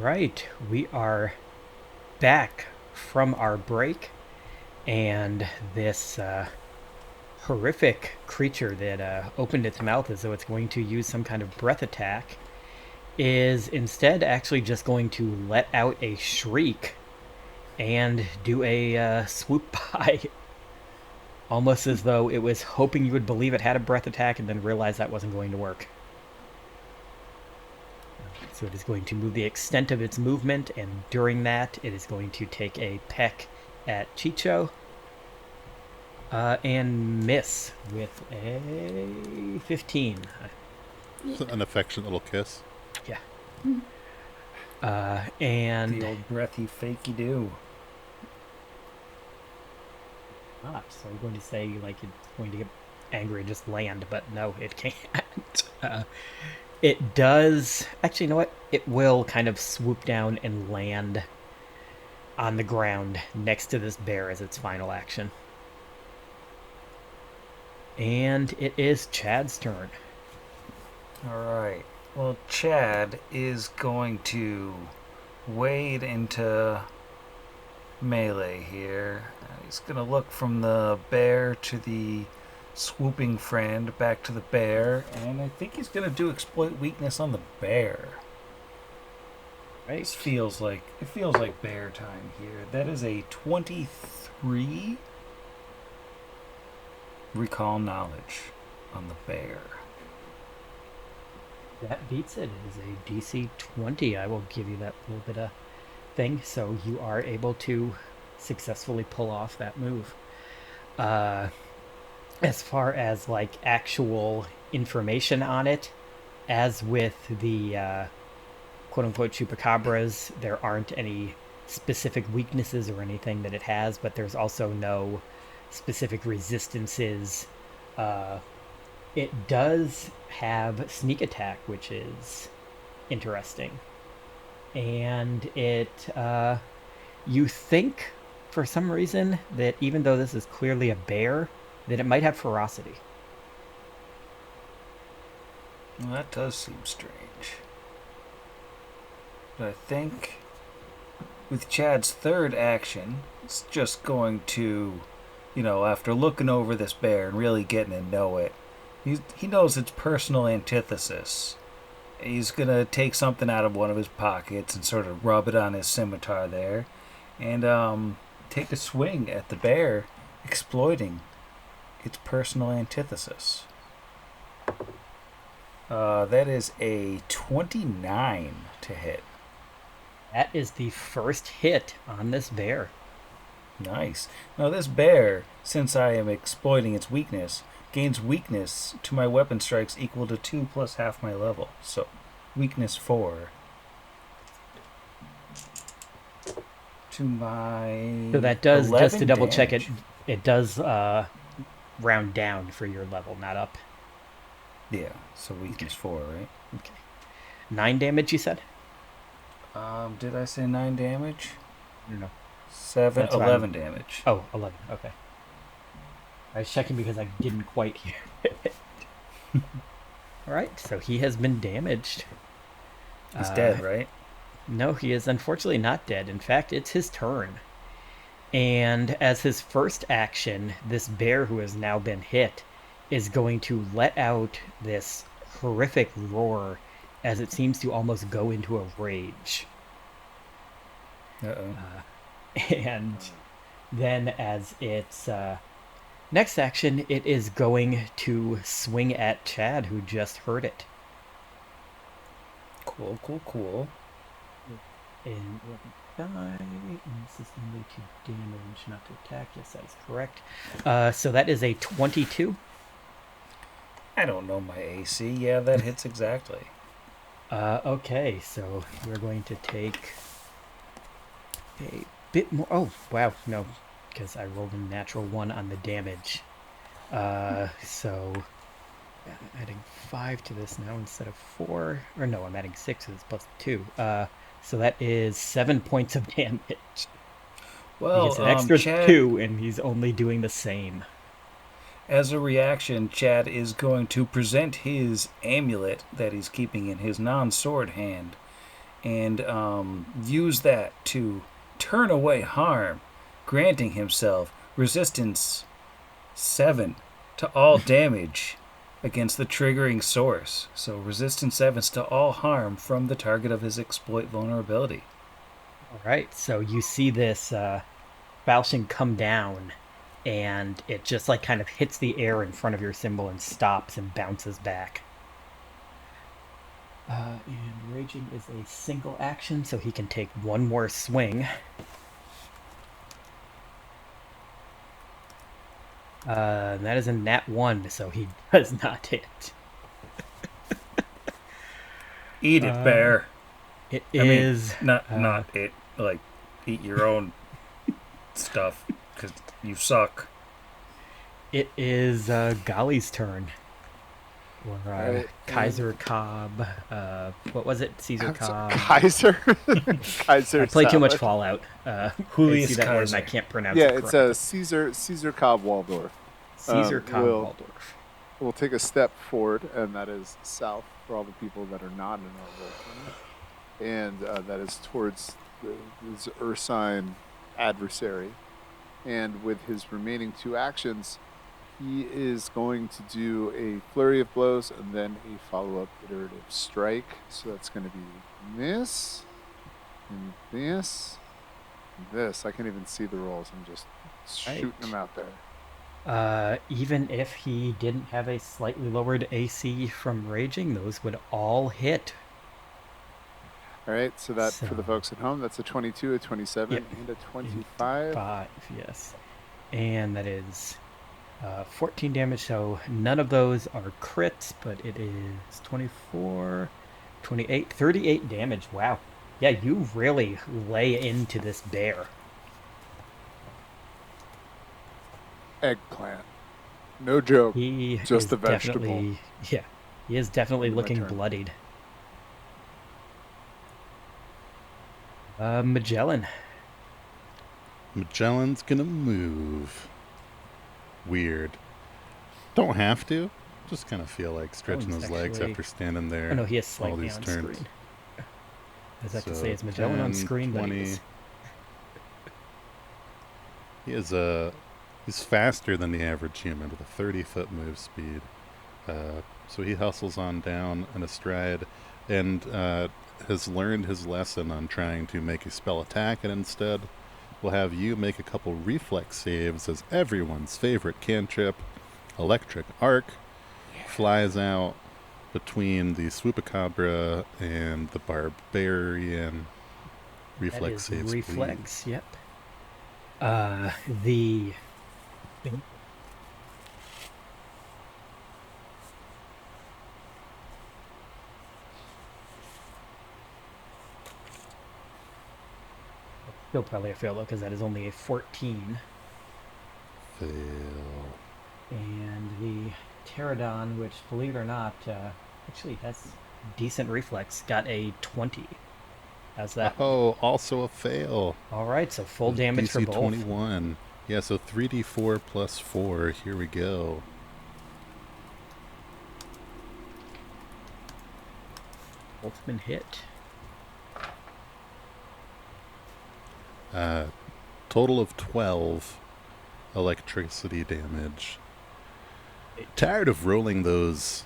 Right, we are back from our break, and this horrific creature that opened its mouth as though it's going to use some kind of breath attack is instead actually just going to let out a shriek and do a swoop by, almost as though it was hoping you would believe it had a breath attack and then realize that wasn't going to work. So it is going to move the extent of its movement, and during that, it is going to take a peck at Chicho and miss with a 15. An affectionate little kiss. Yeah. And The old breathy fakey do. so I'm going to say like it's going to get angry and just land, but no, it can't. It does actually. You know what? It will kind of swoop down and land on the ground next to this bear as its final action. And it is Chad's turn. Alright. Well, Chad is going to wade into melee here. He's going to look from the bear to the swooping friend, back to the bear, and I think he's going to do exploit weakness on the bear. Right. It feels like bear time here. That is a 23 recall knowledge on the bear. That beats it. It is a DC 20. I will give you that little bit of thing. So you are able to successfully pull off that move. As far as like actual information on it, as with the quote unquote chupacabras, there aren't any specific weaknesses or anything that it has, but there's also no specific resistances. It does have sneak attack, which is interesting. And it, you think for some reason that even though this is clearly a bear, that it might have ferocity. Well, that does seem strange. But I think with Chad's third action, it's just going to, after looking over this bear and really getting to know it, he knows its personal antithesis. He's going to take something out of one of his pockets and sort of rub it on his scimitar there and take a swing at the bear, exploiting its personal antithesis. That is a 29 to hit. That is the first hit on this bear. Nice. Now this bear, since I am exploiting its weakness, gains weakness to my weapon strikes equal to 2 plus half my level. So, weakness 4. To my... So that does, just to double damage. check it, it does round down for your level, not up. Yeah, so weakness 4, right? Okay. 9 damage, you said? Did I say 9 damage? No. 7, That's 11 damage. Oh, 11, okay. I was checking because I didn't quite hear it. Alright, so he has been damaged. He's dead, right? No, he is unfortunately not dead. In fact, it's his turn. And as his first action, this bear who has now been hit is going to let out this horrific roar as it seems to almost go into a rage. Uh-oh. And then as its next action, it is going to swing at Chad, who just heard it. Cool. And die, and system to damage, not to attack. Yes, that is correct. So that is a 22. I don't know my AC. Yeah, that hits exactly. Okay, so we're going to take a bit more. Oh, wow, no, because I rolled a natural 1 on the damage. So I'm adding 5 to this now instead of 4. Or no, I'm adding 6 because it's plus 2. So that is 7 points of damage. Well, He gets an extra Chad, 2, and he's only doing the same. as a reaction, Chad is going to present his amulet that he's keeping in his non-sword hand and use that to turn away harm, granting himself resistance 7 to all damage against the triggering source. So resistance 7 to all harm from the target of his exploit vulnerability. All right, so you see this falchion come down, and it just like kind of hits the air in front of your symbol and stops and bounces back. And raging is a single action, so he can take one more swing. That is a nat 1, so he does not hit. Eat it, bear. It is not it. Like, eat your own stuff, because you suck. It is Golly's turn. Or Right. Kaiser Cobb. What was it? Caesar Cobb. Kaiser. Kaiser. I played too much salad. Fallout. Julius I see that word and Kaiser. I can't pronounce Yeah, it it's correctly. Caesar Cobb Waldorf. Caesar Cobb we'll- Waldorf. We'll take a step forward, and that is south for all the people that are not in our world. And that is towards his Ursine adversary. And with his remaining 2 actions, he is going to do a flurry of blows and then a follow-up iterative strike. So that's going to be this, and this, and this. I can't even see the rolls. I'm just shooting Right. them out there. Even if he didn't have a slightly lowered AC from raging, those would all hit. All right, so that for the So- folks at home, that's a 22, a 27, Yep. and a 25. 5, yes. And that is 14 damage, so none of those are crits, but it is 24, 28, 38 damage. Wow. Yeah, you really lay into this bear. Eggplant. No joke. He Just is the vegetable. definitely, yeah, he is definitely My looking turn. bloodied. Magellan. Magellan's gonna move. Weird. Don't have to. Just kind of feel like stretching he's his legs actually- after standing there. Oh no, he is all slightly these on turns. screen. I was about to So say it's Magellan on 10, screen, but he 20. is. He is he's faster than the average human with a 30-foot move speed. So he hustles on down in a stride and has learned his lesson on trying to make a spell attack, and instead will have you make a couple reflex saves as everyone's favorite cantrip, Electric Arc, flies out between the Swoopacabra and the Barbarian. Reflex That is saves, reflex, yep. The still probably a fail though, because that is only a 14. Fail. And the pterodon, which believe it or not, actually has decent reflex, got a 20. How's that? Oh, also a fail. All right, so full damage for DC both. 21. Yeah, so 3d4 plus 4. Here we go. Both been hit. Total of 12 electricity damage. Tired of rolling those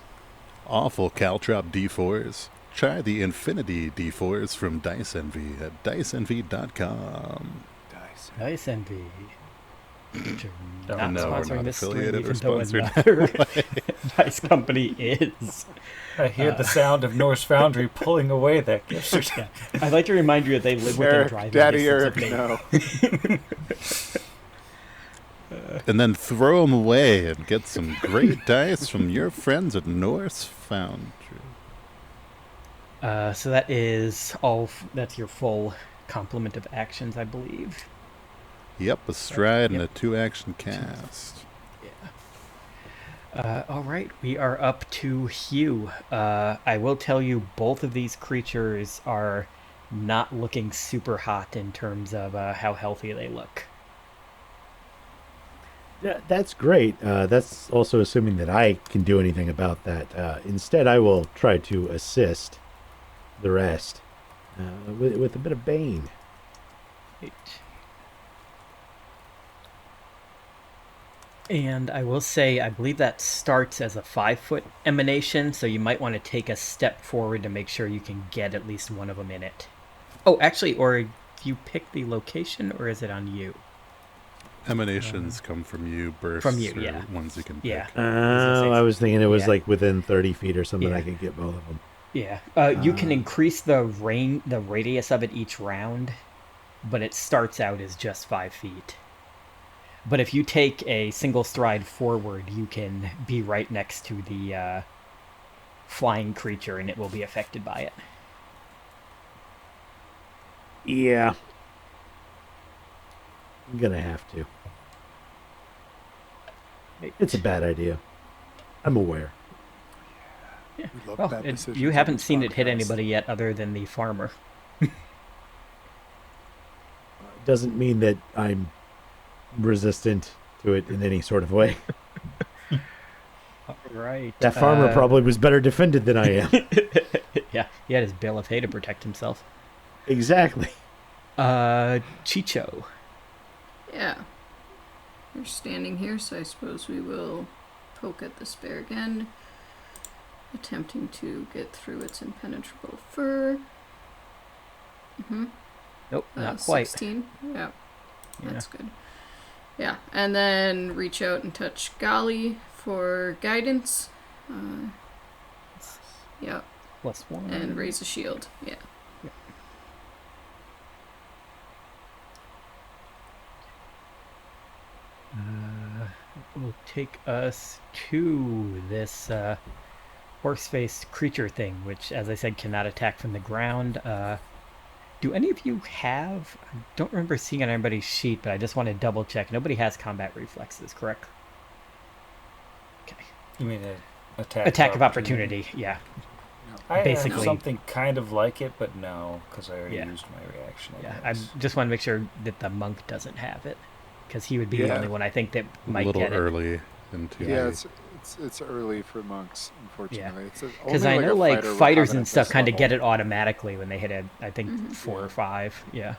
awful Caltrop D4s? Try the Infinity D4s from Dice Envy at diceenvy.com. Dice. Nice envy. Which are not No, we're sponsoring not this stream, affiliated or even though sponsored. another dice company is. I hear the sound of Norse Foundry pulling away that gift certificate. Yeah. I'd like to remind you that they live within Eric, driving Daddy distance Eric, of me. no. And then throw them away and get some great dice from your friends at Norse Foundry. So that is all. That's your full complement of actions, I believe. Yep, a stride and a Yep. 2-action cast. All right, we are up to Hugh. I will tell you, both of these creatures are not looking super hot in terms of how healthy they look. Yeah, that's great. That's also assuming that I can do anything about that. Instead, I will try to assist the rest. with a bit of bane. Eight. And I will say, I believe that starts as a 5-foot emanation, so you might want to take a step forward to make sure you can get at least one of them in it. Oh, actually, or do you pick the location, or is it on you? Emanations come from you, bursts From you, are yeah. ones you can Yeah. pick. Oh, I was thinking it was Yeah. like within 30 feet or something. Yeah. I could get both of them. Yeah. You can increase the radius of it each round, but it starts out as just 5 feet. But if you take a single stride forward, you can be right next to the flying creature, and it will be affected by it. Yeah. I'm going to have to. It's a bad idea. I'm aware. Yeah. We love Well, bad decisions you on haven't this seen it hit podcast. anybody yet other than the farmer. Doesn't mean that I'm resistant to it in any sort of way. Right. That farmer probably was better defended than I am. Yeah, he had his bale of hay to protect himself. Exactly. Chicho. Yeah. We're standing here, so I suppose we will poke at this bear again, attempting to get through its impenetrable fur. Nope, not quite. 16. Yeah, Yeah. that's good. Yeah, and then reach out and touch Golly for guidance. Yeah, +1. and raise a shield. Yeah. Will take us to this horse-faced creature thing, which, as I said, cannot attack from the ground. Do any of you have... I don't remember seeing on anybody's sheet, but I just want to double-check. Nobody has combat reflexes, correct? Okay. You mean an attack? Attack of opportunity, yeah. I basically. have something kind of like it, but no, because I already Yeah. used my reaction. Yeah, I just want to make sure that the monk doesn't have it, because he would be the Yeah. only one I think that A might little get it. early into Yeah, it's early for monks, unfortunately. Because I know like fighters and stuff kind of get it automatically when they hit I think 4 or 5. Yeah.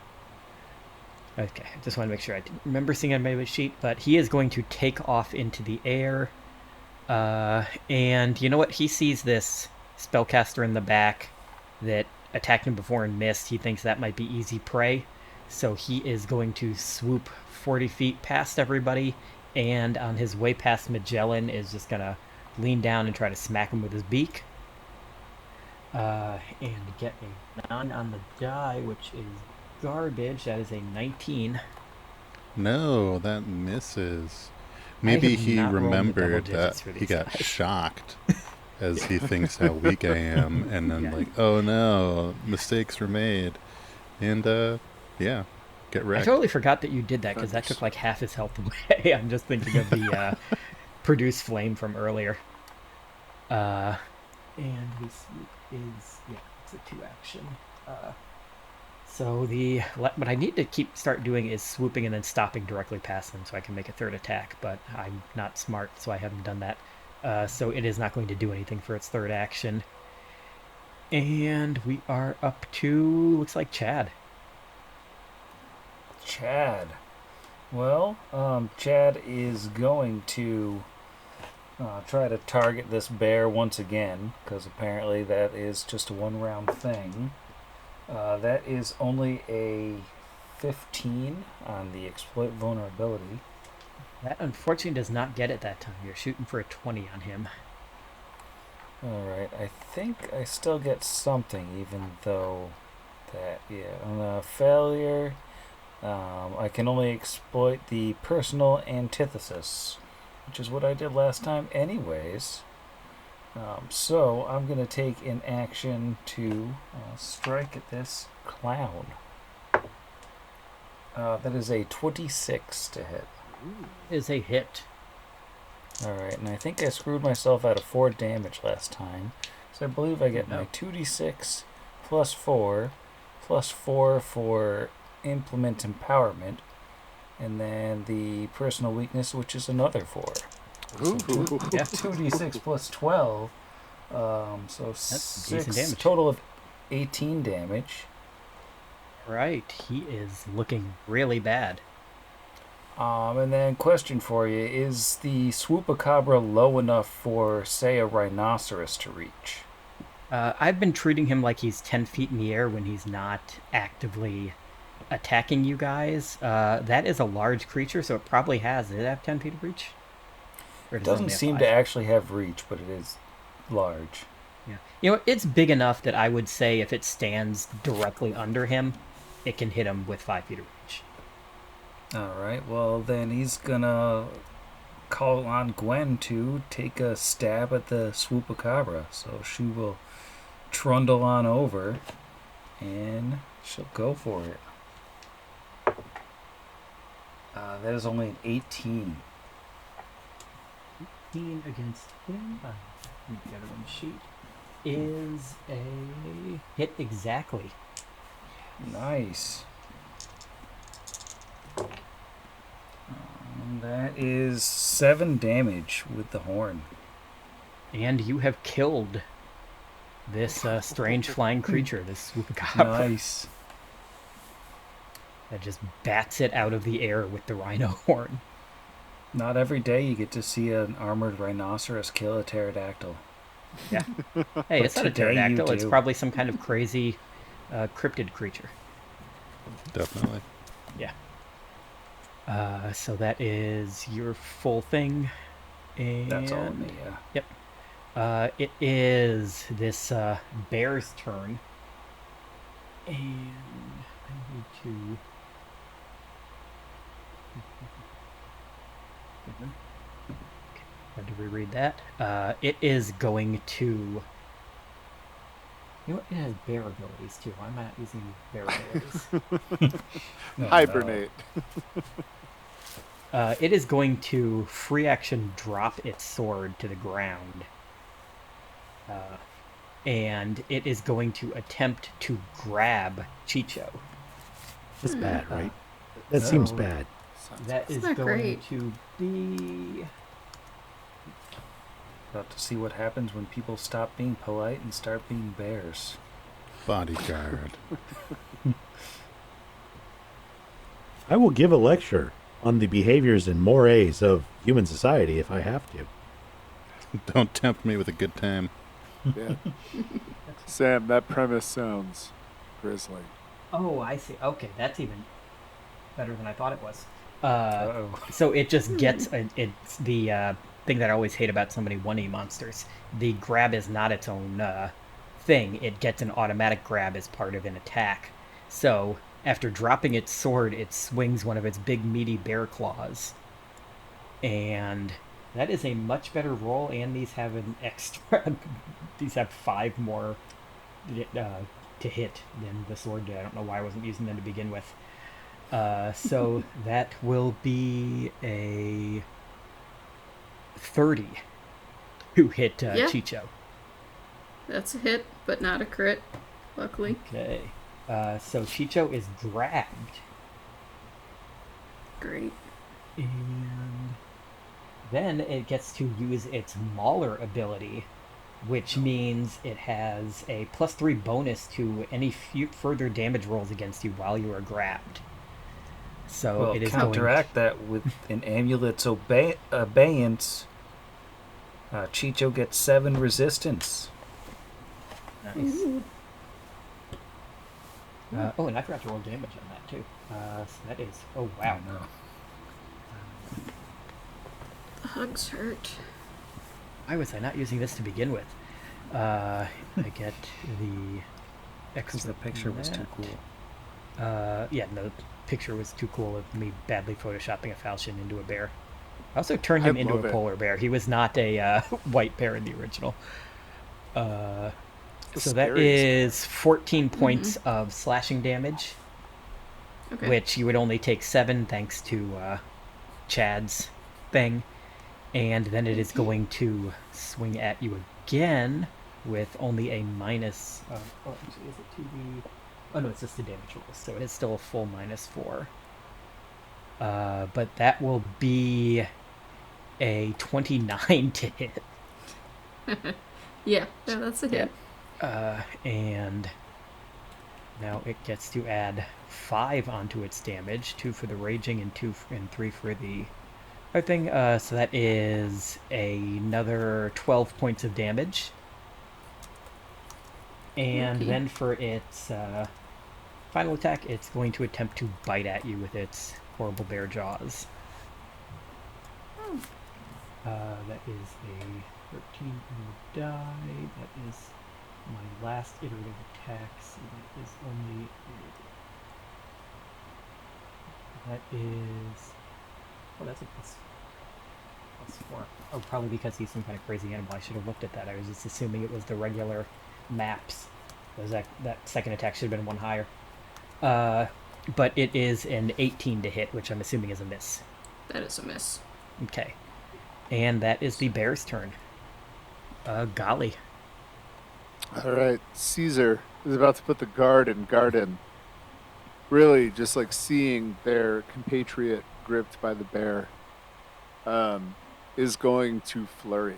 Okay, I just want to make sure I didn't remember seeing anybody's sheet, but he is going to take off into the air. And you know what? He sees this spellcaster in the back that attacked him before and missed. He thinks that might be easy prey. So he is going to swoop 40 feet past everybody, and on his way past Magellan is just going to lean down and try to smack him with his beak. And get a 9 on the die, which is garbage. That is a 19. No, that misses. Maybe have he not rolled the double remembered digits that for he these got guys. shocked as he thinks how weak I am, and then Yeah. like, oh no, mistakes were made, and yeah, get I wrecked. totally forgot that you did that because that took like half his health away. I'm just thinking of the produce flame from earlier. And his swoop is it's a 2 action. So what I need to start doing is swooping and then stopping directly past them so I can make a 3rd attack. But I'm not smart, so I haven't done that. So it is not going to do anything for its 3rd action. And we are up to looks like Chad. Chad. Well, Chad is going to try to target this bear once again, because apparently that is just a 1-round thing. That is only a 15 on the exploit vulnerability. That unfortunately does not get it that time. You're shooting for a 20 on him. Alright, I think I still get something, even though that, on a failure, I can only exploit the personal antithesis, which is what I did last time anyways. So I'm going to take an action to strike at this clown. That is a 26 to hit. Is a hit. Alright, and I think I screwed myself out of 4 damage last time. So I believe I get No. my 2d6 plus 4 for implement empowerment, and then the personal weakness, which is another 4. Ooh. Yeah. 2d6 plus 12. So That's decent 6, damage. total of 18 damage. Right, he is looking really bad. And then question for you: is the Swoopacabra low enough for, say, a rhinoceros to reach? I've been treating him like he's 10 feet in the air when he's not actively attacking you guys. That is a large creature, so it probably has. Did it have 10 feet of reach? Or It does it doesn't only have seem 5? to actually have reach, but it is large. Yeah. You know, it's big enough that I would say if it stands directly under him, it can hit him with 5 feet of reach. Alright, well then he's gonna call on Gwen to take a stab at the Swoopacabra. So she will trundle on over and she'll go for it. That is only an 18. 15 against him. The other one sheet is a hit exactly. Nice. That is 7 damage with the horn. And you have killed this strange flying creature, this Swoopacabra, Nice. that just bats it out of the air with the rhino horn. Not every day you get to see an armored rhinoceros kill a pterodactyl. Yeah. Hey, it's not a today you pterodactyl. It's do. probably some kind of crazy cryptid creature. Definitely. Yeah. So that is your full thing. And That's all of me, yeah. it is this bear's turn. And I need to... Had to reread that. It is going to... You know what? It has bear abilities too. Why am I not using bear abilities? No, Hibernate. It is going to free action drop its sword to the ground. And it is going to attempt to grab Chicho. That's bad, right? That seems bad. That is not going great. to be... About to see what happens when people stop being polite and start being bears. Bodyguard. I will give a lecture on the behaviors and mores of human society if I have to. Don't tempt me with a good time. Yeah. Sam, that premise sounds grisly. Oh, I see. Okay, that's even better than I thought it was. Uh-oh. So it just gets... it's the thing that I always hate about so many 1E monsters. The grab is not its own thing. It gets an automatic grab as part of an attack. So after dropping its sword, it swings one of its big meaty bear claws. And that is a much better roll, and these have an extra... these have 5 more to hit than the sword did. I don't know why I wasn't using them to begin with. So that will be a 30 to hit Yeah. Chicho. That's a hit, but not a crit, luckily. Okay. So Chicho is grabbed, Great. and then it gets to use its Mauler ability, which means it has a +3 bonus to any further damage rolls against you while you are grabbed. So Well, it is counteract that with an amulet's abeyance. Chicho gets 7 resistance. Nice. Oh, and I forgot to roll damage on that too. So that is... Oh, wow. Oh, no. The hugs hurt. Why was I not using this to begin with? I get the... Because the picture was too cool. Yeah, no, the picture was too cool of me badly photoshopping a falchion into a bear. I also turned him I into love a it. polar bear. He was not a white bear in the original. The So that scariest is 14 points of slashing damage, Okay. which you would only take 7 thanks to Chad's thing. And then it is going to swing at you again with only a minus... oh, actually, is it 2d... Oh, no, it's just the damage roll, so it is still a full -4. But that will be a 29 to hit. Yeah, that's a hit. And Now it gets to add 5 onto its damage, 2 for the raging and 3 for the other thing. So that is another 12 points of damage. And Okay. then for its final attack, it's going to attempt to bite at you with its horrible bear jaws. Oh. That is a 13 on the die. That is my last iterative attack, so that is only that is that's a +4. Oh, probably because he's some kind of crazy animal. I should have looked at that. I was just assuming it was the regular maps. That second attack should have been 1 higher. But it is an 18 to hit, which I'm assuming is a miss. That is a miss. Okay. And that is the bear's turn. Golly. All right, Caesar is about to put the guard in. Really, just like seeing their compatriot gripped by the bear, is going to flurry,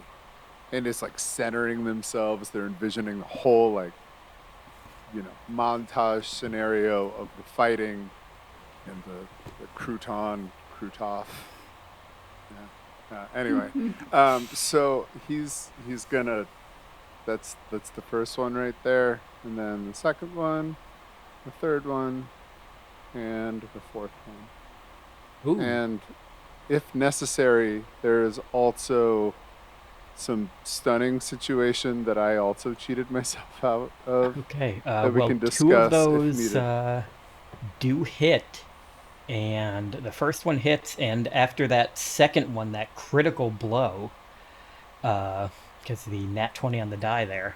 and it's like centering themselves. They're envisioning the whole montage scenario of the fighting and the croutoff. Yeah. Anyway, so he's gonna. That's the first one right there, and then the second one, the third one, and the fourth one. Ooh. And if necessary, there is also some stunning situation that I also cheated myself out of. Okay. That we Well, can 2 of discuss if those needed. do hit, and the first one hits, and after that second one, that critical blow, because the nat 20 on the die there,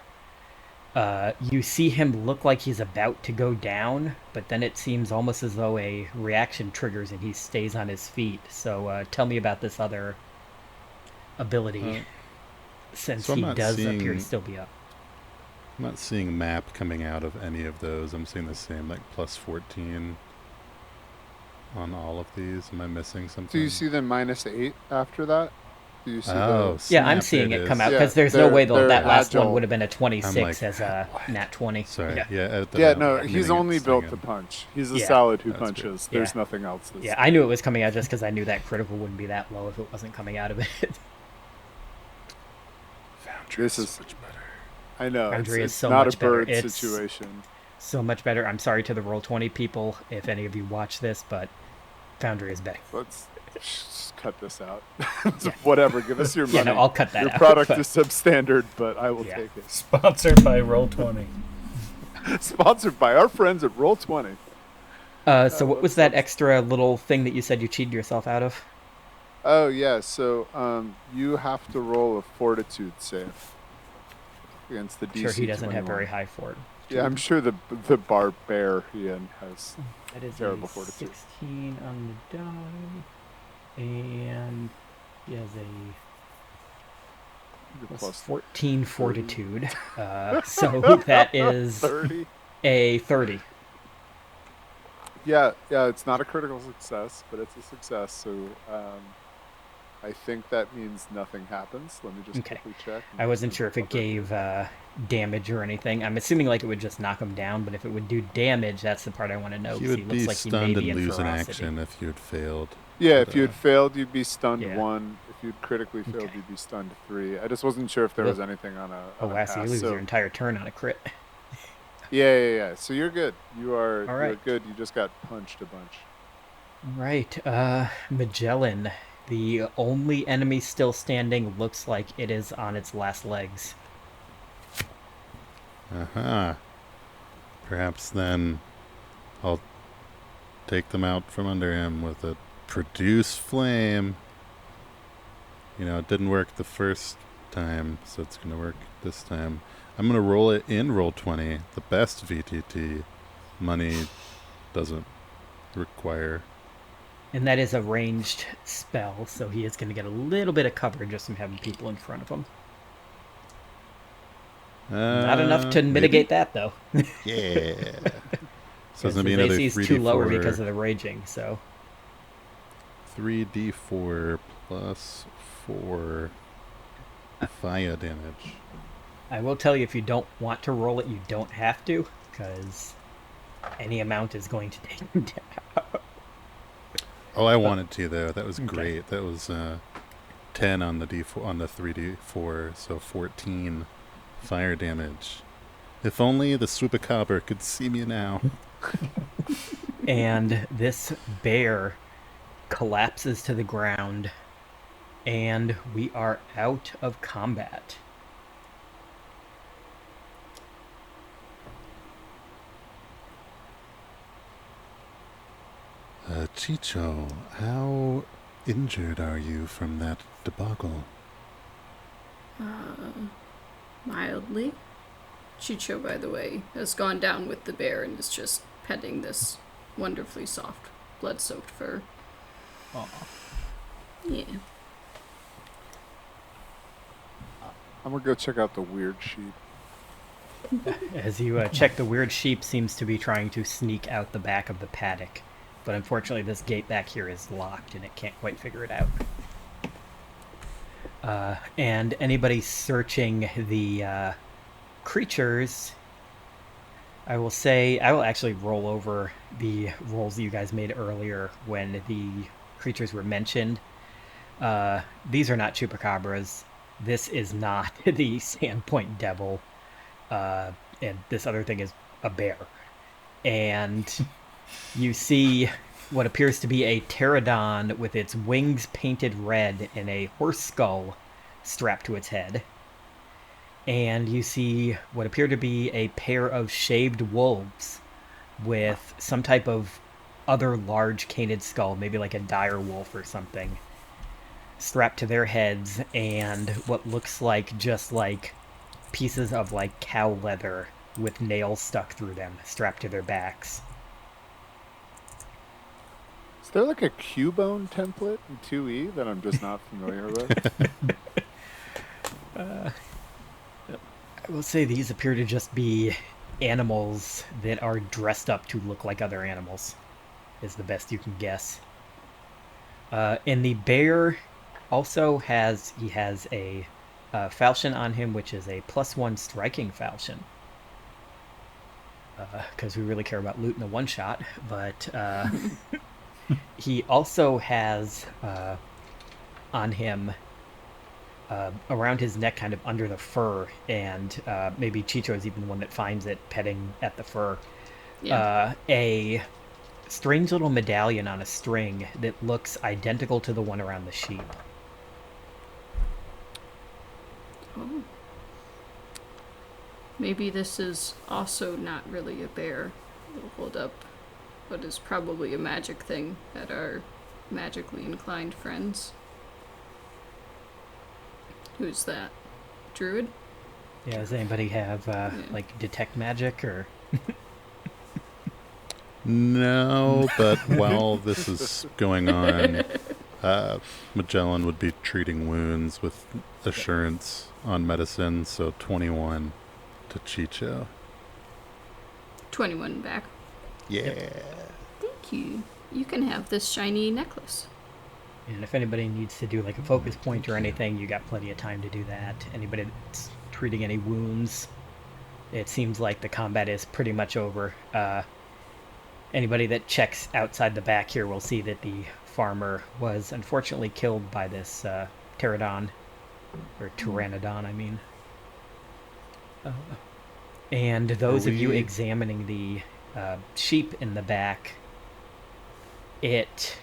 you see him look like he's about to go down, but then it seems almost as though a reaction triggers and he stays on his feet. So tell me about this other ability, since so I'm he not does seeing- appear to still be up. I'm not seeing map coming out of any of those. I'm seeing the same, like +14 on all of these. Am I missing something? Do you see the -8 after that? Do you see Oh, Yeah, I'm snap, seeing there it come out, Yeah, because there's no way they're that last one agile. would have been a 26 like, as a what? nat 20. Sorry. Yeah. Yeah. Yeah, no, meaning he's it's only built to singing. punch. He's a Yeah. salad who That's great. punches. Yeah. There's nothing else. Yeah, I knew it was coming out just because I knew that critical wouldn't be that low if it wasn't coming out of it. Foundry This is is- so much better. I know. Foundry is It's so not much a better. bird It's- situation. So much better. I'm sorry to the Roll20 people if any of you watch this, but Foundry is better. Let's just cut this out. Yeah. Whatever. Give us your money. Yeah, no, I'll cut that Your out. product but- is substandard, but I will Yeah. take it. Sponsored by Roll20. Sponsored by our friends at Roll20. So what was that extra little thing that you said you cheated yourself out of? Oh yeah, so you have to roll a fortitude save against the DC. Sure, he doesn't have 21. very high fort. Yeah, I'm sure the barbarian has. That is Terrible a fortitude. 16 on the die, and he has a Plus 14 fortitude. So that is 30. a 30. Yeah, it's not a critical success, but it's a success. So I think that means nothing happens. Let me just Okay. quickly check. I wasn't sure if it gave damage or anything. I'm assuming like it would just knock him down, but if it would do damage, that's the part I want to know. He 'cause would looks be like he stunned may be and in lose an ferocity. action if you had failed. Yeah, But, if you had failed, you'd be stunned yeah. 1. If you'd critically failed, Okay. you'd be stunned 3. I just wasn't sure if there was Ugh. anything on a. Oh on a wow, so you pass. lose So- your entire turn on a crit. Yeah. So you're good. You're right. good. You just got punched a bunch. Right, Magellan. The only enemy still standing looks like it is on its last legs. Aha. Perhaps then I'll take them out from under him with a produce flame. You know, it didn't work the first time, so it's going to work this time. I'm going to roll it in Roll20. The best VTT. Money doesn't require. And that is a ranged spell, so he is going to get a little bit of cover just from having people in front of him. Not enough to maybe? mitigate that, though. Yeah. So it's Because going to be his another AC is 3d4. too lower because of the raging, so... 3d4 plus 4 fire damage. I will tell you, if you don't want to roll it, you don't have to, because any amount is going to take him down. Oh, I wanted to though. That was Okay. great. That was 10 on the D4 on the 3D4, so 14 fire damage. If only the Swoopacabra could see me now. And this bear collapses to the ground, and we are out of combat. Chicho, how injured are you from that debacle? Mildly. Chicho, by the way, has gone down with the bear and is just petting this wonderfully soft, blood-soaked fur. Aw. Yeah. I'm gonna go check out the weird sheep. As you check, the weird sheep seems to be trying to sneak out the back of the paddock. But unfortunately, this gate back here is locked, and it can't quite figure it out. And anybody searching the creatures, I will actually roll over the rolls that you guys made earlier when the creatures were mentioned. These are not chupacabras. This is not the Sandpoint Devil. And this other thing is a bear. And you see what appears to be a pterodon with its wings painted red and a horse skull strapped to its head. And you see what appear to be a pair of shaved wolves with some type of other large canid skull, maybe like a dire wolf or something, strapped to their heads, and what looks like just like pieces of like cow leather with nails stuck through them strapped to their backs. Is there like a Cubone template in 2E that I'm just not familiar with? I will say these appear to just be animals that are dressed up to look like other animals, is the best you can guess. And the bear also has a falchion on him, which is a +1 striking falchion. Because we really care about loot in a one-shot, but he also has on him, around his neck, kind of under the fur, and maybe Chicho is even the one that finds it, petting at the fur, Yeah. a strange little medallion on a string that looks identical to the one around the sheep. Oh. Maybe this is also not really a bear. We'll hold up what is probably a magic thing at our magically inclined friends. Who's that? Druid? Yeah, does anybody have like detect magic or? No, but while this is going on, Magellan would be treating wounds with assurance on medicine, so 21 to Chicho. 21 back. Yeah. Thank you. You can have this shiny necklace. And if anybody needs to do like a focus point or anything, you got plenty of time to do that. Anybody that's treating any wounds, it seems like the combat is pretty much over. Anybody that checks outside the back here will see that the farmer was unfortunately killed by this pterodon, or pteranodon, I mean. And those of you we- examining the sheep in the back, it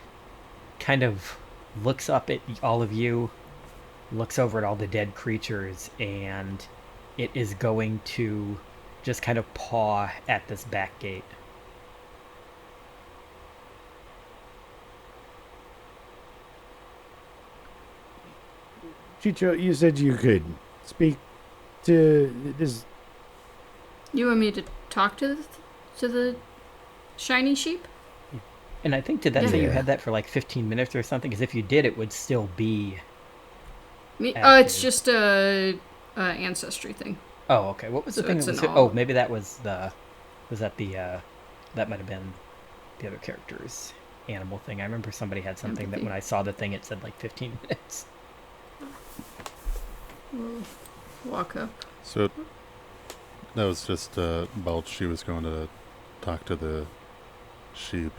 kind of looks up at all of you, looks over at all the dead creatures, and it is going to just kind of paw at this back gate. Chicho, you said you could speak to this. You want me to talk to the shiny sheep? And I think, did that say you Yeah. had that for like 15 minutes or something? Because if you did, it would still be... Me? Active. Oh, it's just a ancestry thing. Oh, okay. What was the So thing it's that was... an Oh, all- maybe that was the... Was that the... That might have been the other character's animal thing. I remember somebody had something that Empathy. when I saw the thing, it said like 15 minutes. We'll walk up. So that was just Belch. She was going to talk to the sheep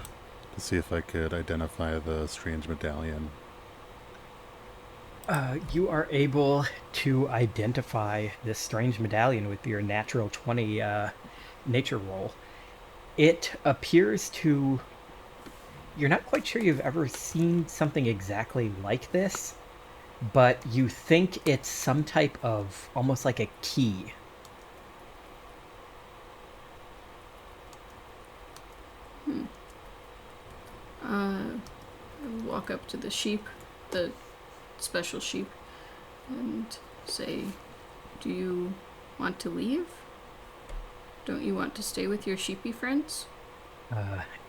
to see if I could identify the strange medallion. You are able to identify this strange medallion with your natural 20 nature roll. It appears to... You're not quite sure you've ever seen something exactly like this, but you think it's some type of, almost like a key. I walk up to the sheep, the special sheep, and say, "Do you want to leave? Don't you want to stay with your sheepy friends?"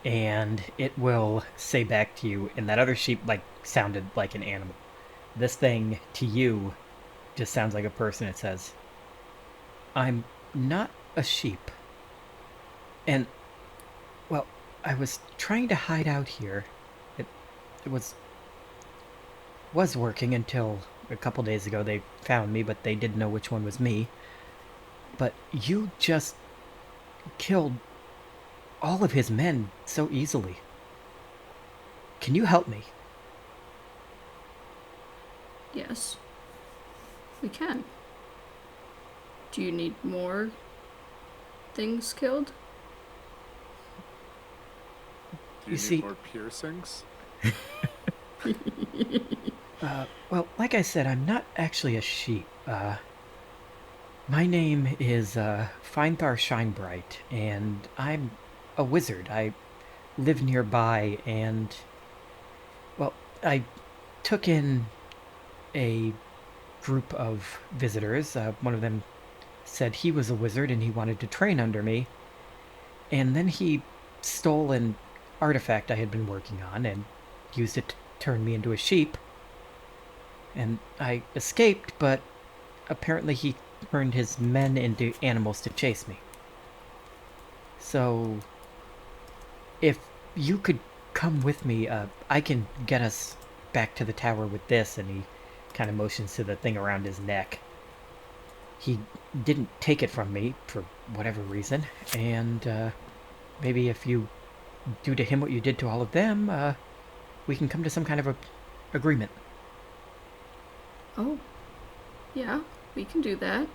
And it will say back to you, and that other sheep sounded like an animal. This thing to you just sounds like a person. It says, "I'm not a sheep. And, well, I was trying to hide out here. It was working until a couple days ago. They found me, but they didn't know which one was me. But you just killed all of his men so easily. Can you help me?" Yes, we can. Do you need more things killed? Do You you see- need more piercings? Well, like I said, I'm not actually a sheep. My name is Feinthar Shinebright, and I'm a wizard. I live nearby, and, well, I took in a group of visitors. One of them said he was a wizard and he wanted to train under me. And then he stole an artifact I had been working on and used it to turn me into a sheep. And I escaped, but apparently he turned his men into animals to chase me. So, if you could come with me, I can get us back to the tower with this. And he kind of motions to the thing around his neck. He didn't take it from me for whatever reason, and maybe if you do to him what you did to all of them, we can come to some kind of agreement. Oh, yeah, we can do that.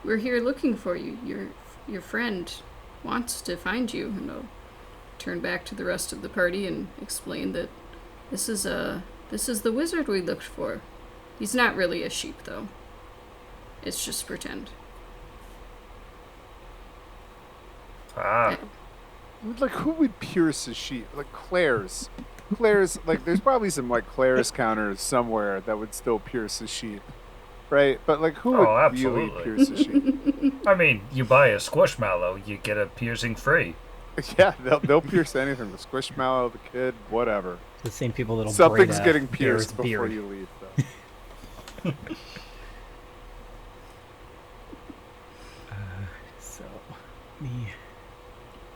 We're here looking for you. Your friend wants to find you. And I'll turn back to the rest of the party and explain that this is the wizard we looked for. He's not really a sheep, though. It's just pretend. Ah, Like, who would pierce a sheep? Like Claire's. Claire's, like, there's probably some, like, Claire's counters somewhere that would still pierce a sheep. Right? But, like, who would really absolutely. pierce a sheep? I mean, you buy a squishmallow, you get a piercing free. Yeah, they'll pierce anything. The squishmallow, the kid, whatever. The same people that'll Something's braid a getting bear's pierced before beard. you leave, though. So, let me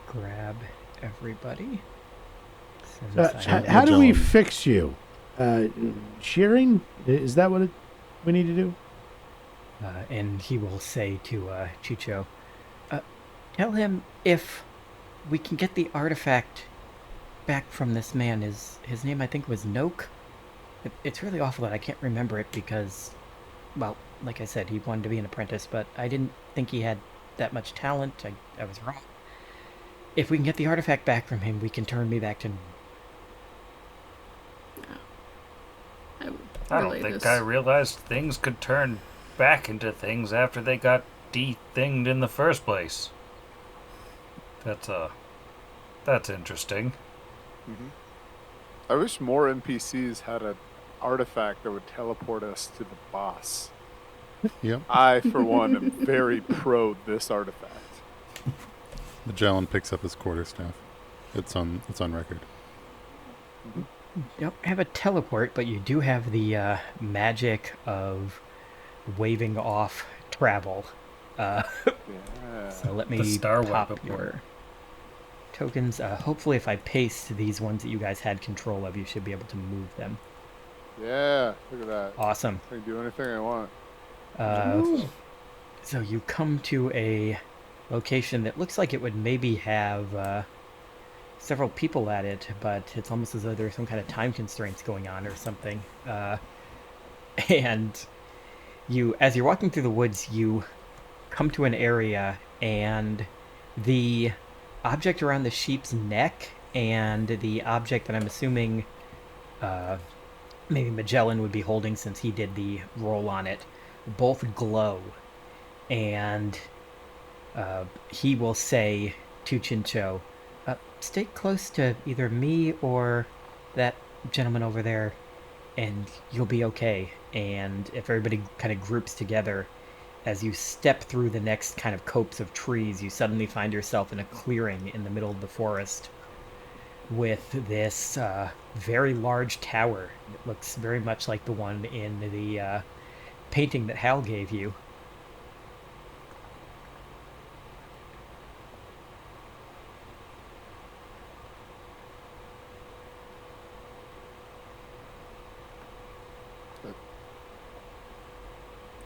grab everybody. Since I How do we Magellan. fix you? Shearing? Is that what we need to do? and he will say to Chicho, tell him if we can get the artifact back from this man. His name, I think, was Noak. It's really awful that I can't remember it because, well, like I said, he wanted to be an apprentice, but I didn't think he had that much talent. I was wrong. If we can get the artifact back from him, we can turn me back to normal. I don't think I realized things could turn back into things after they got de-thinged in the first place. That's interesting. Mm-hmm. I wish more NPCs had an artifact that would teleport us to the boss. Yep. I, for one, am very pro this artifact. Magellan picks up his quarterstaff. It's on record. You don't have a teleport, but you do have the magic of waving off travel. Yeah. So let The me Star pop Web your tokens. Hopefully if I paste these ones that you guys had control of, you should be able to move them. Yeah, look at that. Awesome. I can do anything I want. So you come to a location that looks like it would maybe have several people at it, but it's almost as though there's some kind of time constraints going on or something. And as you're walking through the woods, you come to an area, and the object around the sheep's neck and the object that I'm assuming maybe Magellan would be holding since he did the roll on it, both glow. And he will say to Chincho, stay close to either me or that gentleman over there, and you'll be okay. And if everybody kind of groups together, as you step through the next kind of copse of trees, you suddenly find yourself in a clearing in the middle of the forest with this very large tower that looks very much like the one in the painting that Hal gave you.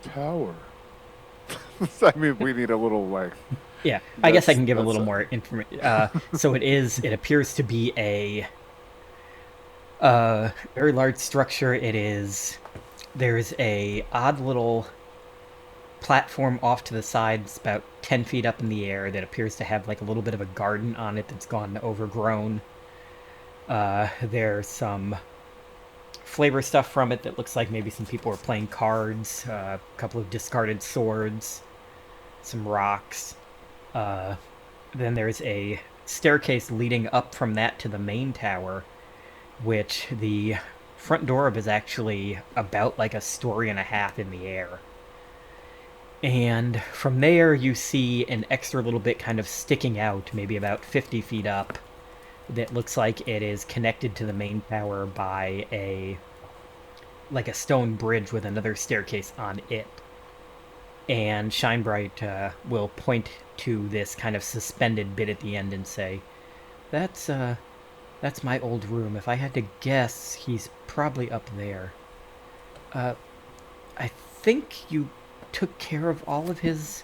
Tower. I mean, we need a little Yeah, I guess I can give a little more information. So it appears to be a very large structure. There's a odd little platform off to the side. It's about 10 feet up in the air that appears to have like a little bit of a garden on it that's gone overgrown. There's some flavor stuff from it that looks like maybe some people were playing cards, a couple of discarded swords, some rocks. Then there's a staircase leading up from that to the main tower, which the front door of is actually about like a story and a half in the air. And from there you see an extra little bit kind of sticking out, maybe about 50 feet up, that looks like it is connected to the main tower by a stone bridge with another staircase on it. And Shinebright will point to this kind of suspended bit at the end and say, that's my old room. If I had to guess, he's probably up there. I think you took care of all of his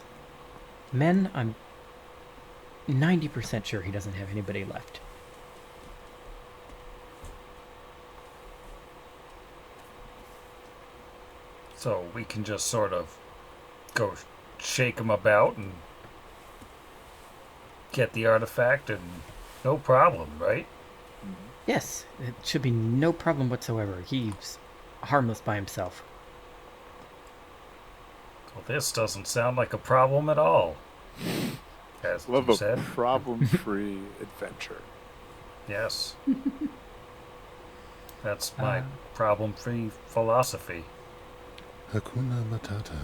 men. I'm 90% sure he doesn't have anybody left. So we can just sort of go shake him about and get the artifact and no problem, right? Yes, it should be no problem whatsoever. He's harmless by himself. Well, this doesn't sound like a problem at all. As love you a said. problem-free adventure. Yes. That's my problem-free philosophy. Hakuna Matata.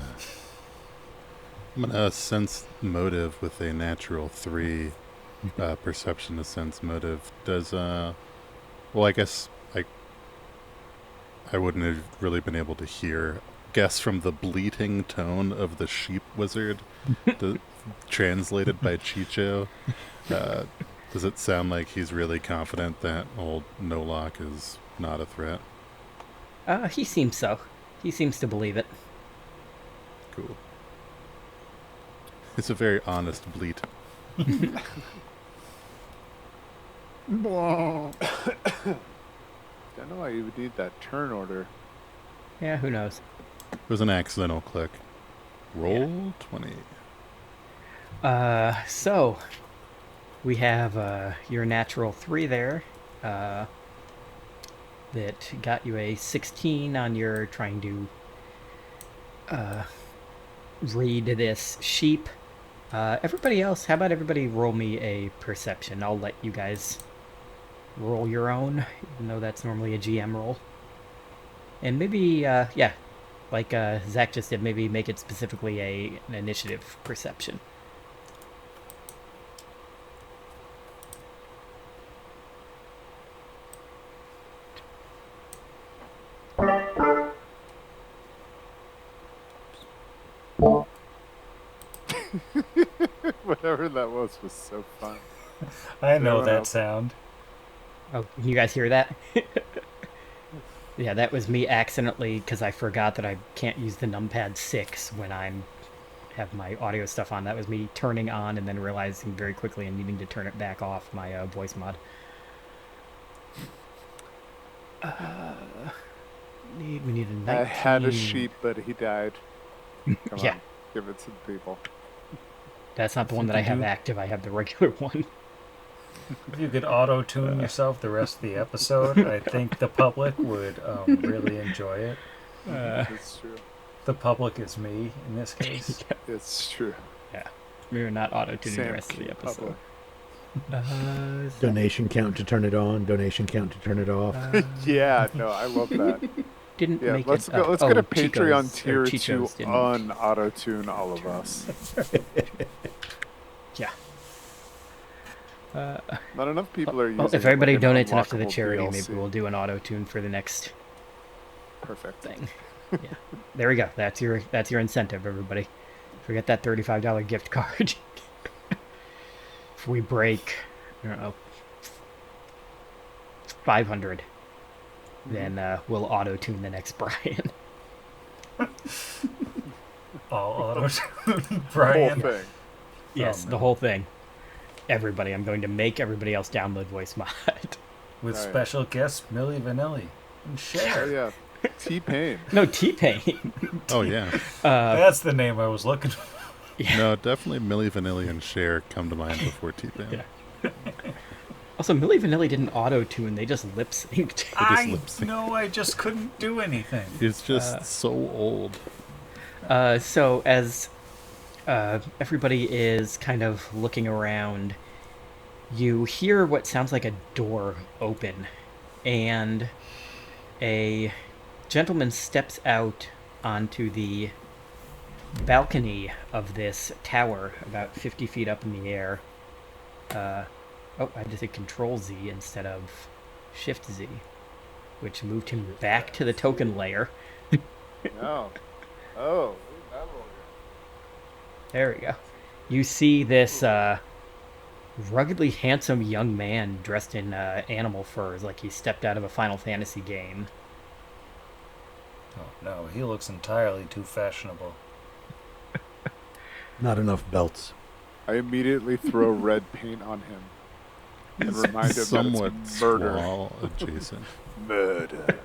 I'm gonna sense motive with a natural 3 perception to sense motive. Does well, I guess I wouldn't have really been able to guess from the bleating tone of the sheep wizard, translated by Chicho. Does it sound like he's really confident that old Nolok is not a threat? He seems so. He seems to believe it. Cool. It's a very honest bleat. Don't know why you would need that turn order. Yeah, who knows? It was an accidental click. Roll 20. So we have your natural 3 there. That got you a 16 on your trying to read this sheep. Everybody else, how about everybody roll me a perception? I'll let you guys roll your own, even though that's normally a GM roll. And maybe, like Zach just did, maybe make it specifically an initiative perception. Whatever that was so fun. I know that sound. Oh, can you guys hear that? Yeah, that was me accidentally, because I forgot that I can't use the numpad 6 when I'm have my audio stuff on. That was me turning on and then realizing very quickly and needing to turn it back off, my voice mod. We need a 19. I had a sheep, but he died. Come Yeah. on, give it to the people. That's not the one that I have active. I have the regular one. If you could auto-tune yourself the rest of the episode, I think the public would really enjoy it. It's true. The public is me in this case. It's true. We are not auto-tuning the Sam rest of the King episode. public. Donation count to turn it on. Donation count to turn it off. Yeah, no, I love that. Didn't Yeah, make let's it. go. Let's get a Patreon Chico's, tier or to Chico's didn't. un-auto tune all of us. Yeah. Not enough people are using. Well, if it everybody like an donates enough to the unlockable charity, DLC. maybe we'll do an auto tune for the next Perfect. thing. Yeah. There we go. That's your incentive, everybody. Forget that $35 gift card. If we break, I don't know, 500, then we'll auto tune the next Brian. All auto-tune, Whole Brian. thing. Yes, no. the whole thing. Everybody. I'm going to make everybody else download voice mod. With Right. special guests Millie Vanilli and Oh Cher. yeah, T-Pain. No, T-Pain. Oh yeah. That's the name I was looking for. Yeah. No, definitely Milli Vanilli and Cher come to mind before T-Pain. Yeah. Also, Milli Vanilli didn't auto-tune. They just lip-synced. I lip-sync. know, I just couldn't do anything. He's just so old. So as everybody is kind of looking around, you hear what sounds like a door open, and a gentleman steps out onto the balcony of this tower about 50 feet up in the air. Oh, I just hit Control Z instead of Shift Z, which moved him back to the token layer. No. Oh. There we go. You see this ruggedly handsome young man dressed in animal furs, like he stepped out of a Final Fantasy game. Oh no, he looks entirely too fashionable. Not enough belts. I immediately throw red paint on him and He's remind him somewhat that it's murder. Squall adjacent. Murder.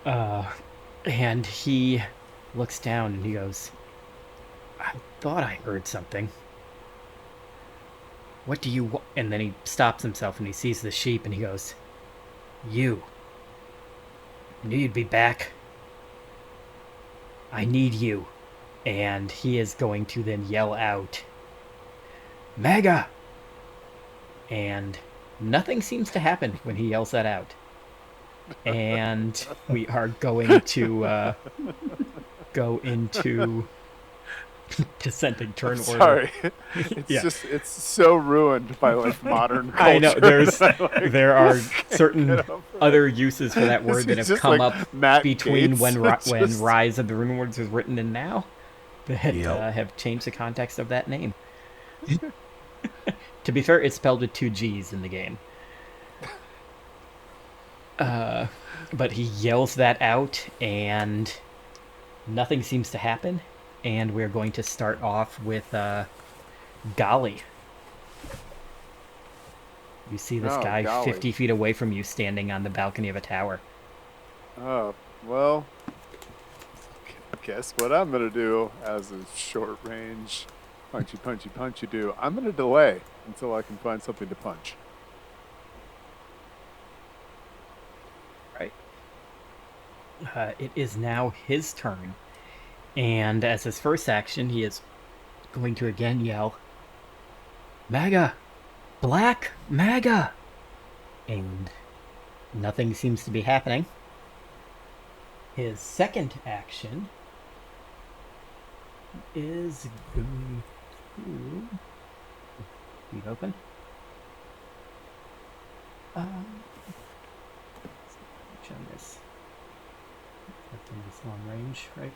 And he looks down and he goes, I thought I heard something. What do you want? And then he stops himself and he sees the sheep and he goes, You. I knew you'd be back. I need you. And he is going to then yell out, Mega! And nothing seems to happen when he yells that out. And we are going to go into descending turn order. Sorry. It's Yeah. just, it's so ruined by like modern culture. I know, Like, there are certain get over it. other uses for that word that It's have just come like up Matt between Gaetz. when It's just- Rise of the Runewords was written and now that Yep. have changed the context of that name. To be fair, it's spelled with 2 G's in the game. But he yells that out, and nothing seems to happen. And we're going to start off with Golly. You see this Oh, guy golly. 50 feet away from you standing on the balcony of a tower. Oh, well, guess what I'm going to do as a short range punchy do? I'm going to delay until I can find something to punch. Right. It is now his turn. And as his first action, he is going to again yell, Maga! Black Maga! And nothing seems to be happening. His second action is going to... Leave open. Let's on this. That's in this long range, right?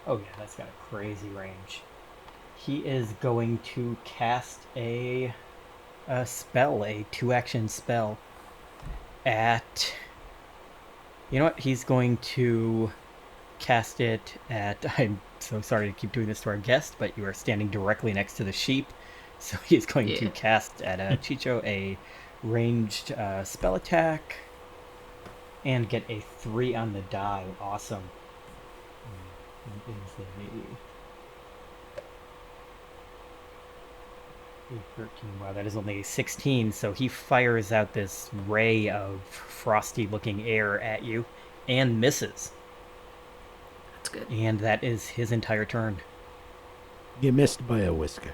Oh yeah, that's got a crazy range. He is going to cast a spell, a 2-action spell at... You know what? He's going to cast it at. I'm so sorry to keep doing this to our guest, but you are standing directly next to the sheep. So he's going to Yeah. cast at Chicho a ranged spell attack and get a 3 on the die. Awesome. It is a 13. Wow, that is only a 16. So he fires out this ray of frosty looking air at you and misses. That's good. And that is his entire turn. You missed by a whisker.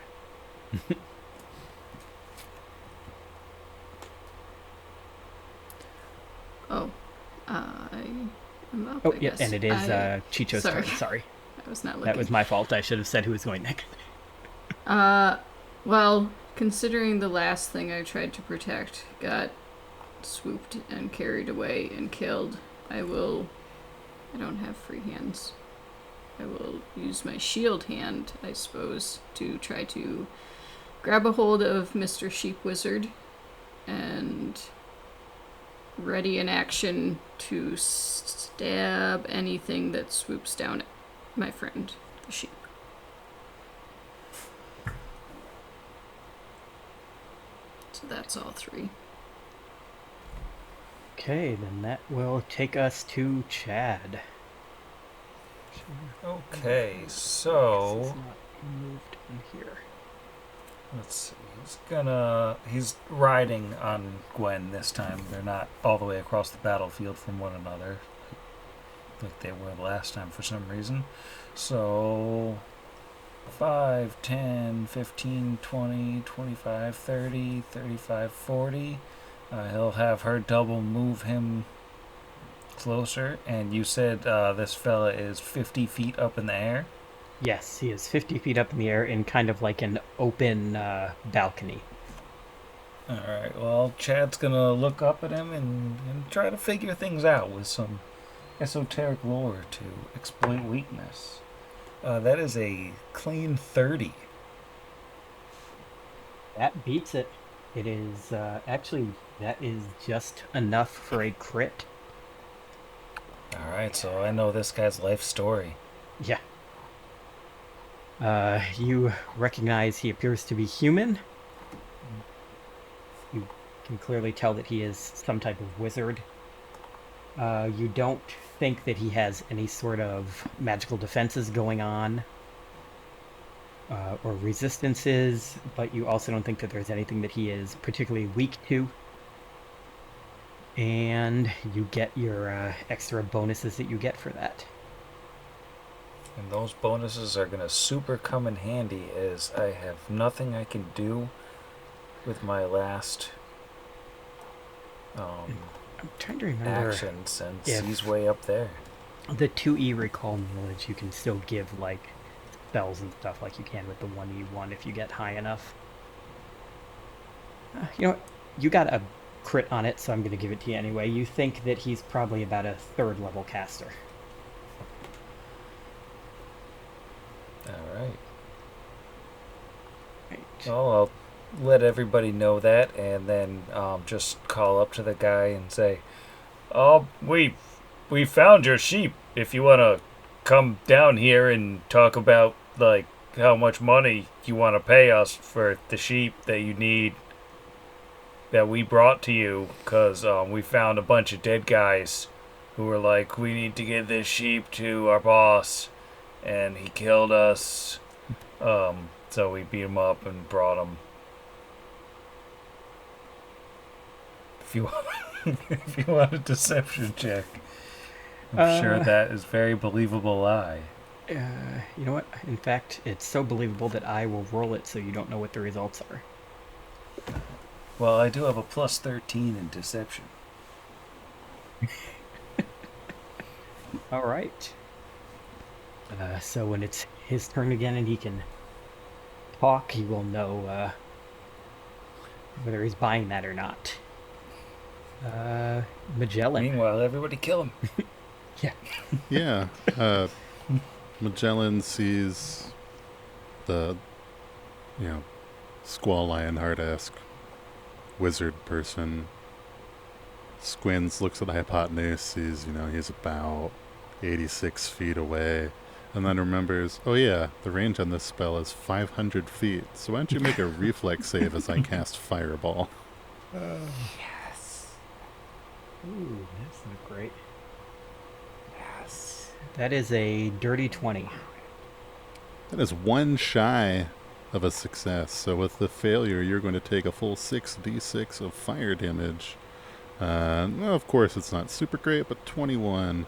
Oh, I am up. Oh, I yeah, guess. and it is Chicho's sorry. turn. Sorry. I was not looking. That was my fault. I should have said who was going next. Well, considering the last thing I tried to protect got swooped and carried away and killed, I don't have free hands. I will use my shield hand, I suppose, to try to grab a hold of Mr. Sheep Wizard and ready in action to stab anything that swoops down at my friend, the sheep. So that's all 3. Okay, then that will take us to Chad. Okay, This is so not moved in here. let's see. He's riding on Gwen this time. They're not all the way across the battlefield from one another like they were last time for some reason. So 5, 10, 15, 20, 25, 30, 35, 40. He'll have her double move him closer. And you said this fella is 50 feet up in the air? Yes, he is 50 feet up in the air in kind of like an open balcony. Alright, well, Chad's gonna look up at him and try to figure things out with some esoteric lore to exploit weakness. That is a clean 30. That beats it. It is actually, that is just enough for a crit. Alright, so I know this guy's life story. Yeah. You recognize he appears to be human. You can clearly tell that he is some type of wizard. You don't think that he has any sort of magical defenses going on or resistances, but you also don't think that there's anything that he is particularly weak to. And you get your extra bonuses that you get for that. And those bonuses are gonna super come in handy as I have nothing I can do with my last I'm trying to remember action since if- he's way up there. the 2E recall knowledge. You can still give like spells and stuff like you can with the 1E1 if you get high enough. You know what? You got a crit on it, so I'm going to give it to you anyway. You think that he's probably about a 3rd level caster. Alright. Right. Well, I'll let everybody know that and then just call up to the guy and say, "Oh, we found your sheep. If you want to come down here and talk about like how much money you want to pay us for the sheep that you need that we brought to you, because we found a bunch of dead guys who were like, we need to get this sheep to our boss, and he killed us. So we beat him up and brought him." If you want, if you want a deception check, I'm sure that is very believable lie. You know what? In fact, it's so believable that I will roll it so you don't know what the results are. Well, I do have a plus 13 in deception. All right. So when it's his turn again and he can talk, he will know whether he's buying that or not. Magellan. Meanwhile, everybody kill him. Yeah. Magellan sees the, Squall Lionheart-esque wizard person. Squins, looks at the hypotenuse, sees, he's about 86 feet away, and then remembers, oh yeah, the range on this spell is 500 feet, so why don't you make a reflex save as I cast Fireball? Yes. Ooh, that's not great. Yes. That is a dirty 20. That is one shy of a success, so with the failure, you're going to take a full 6d6 of fire damage. Well, of course, it's not super great, but 21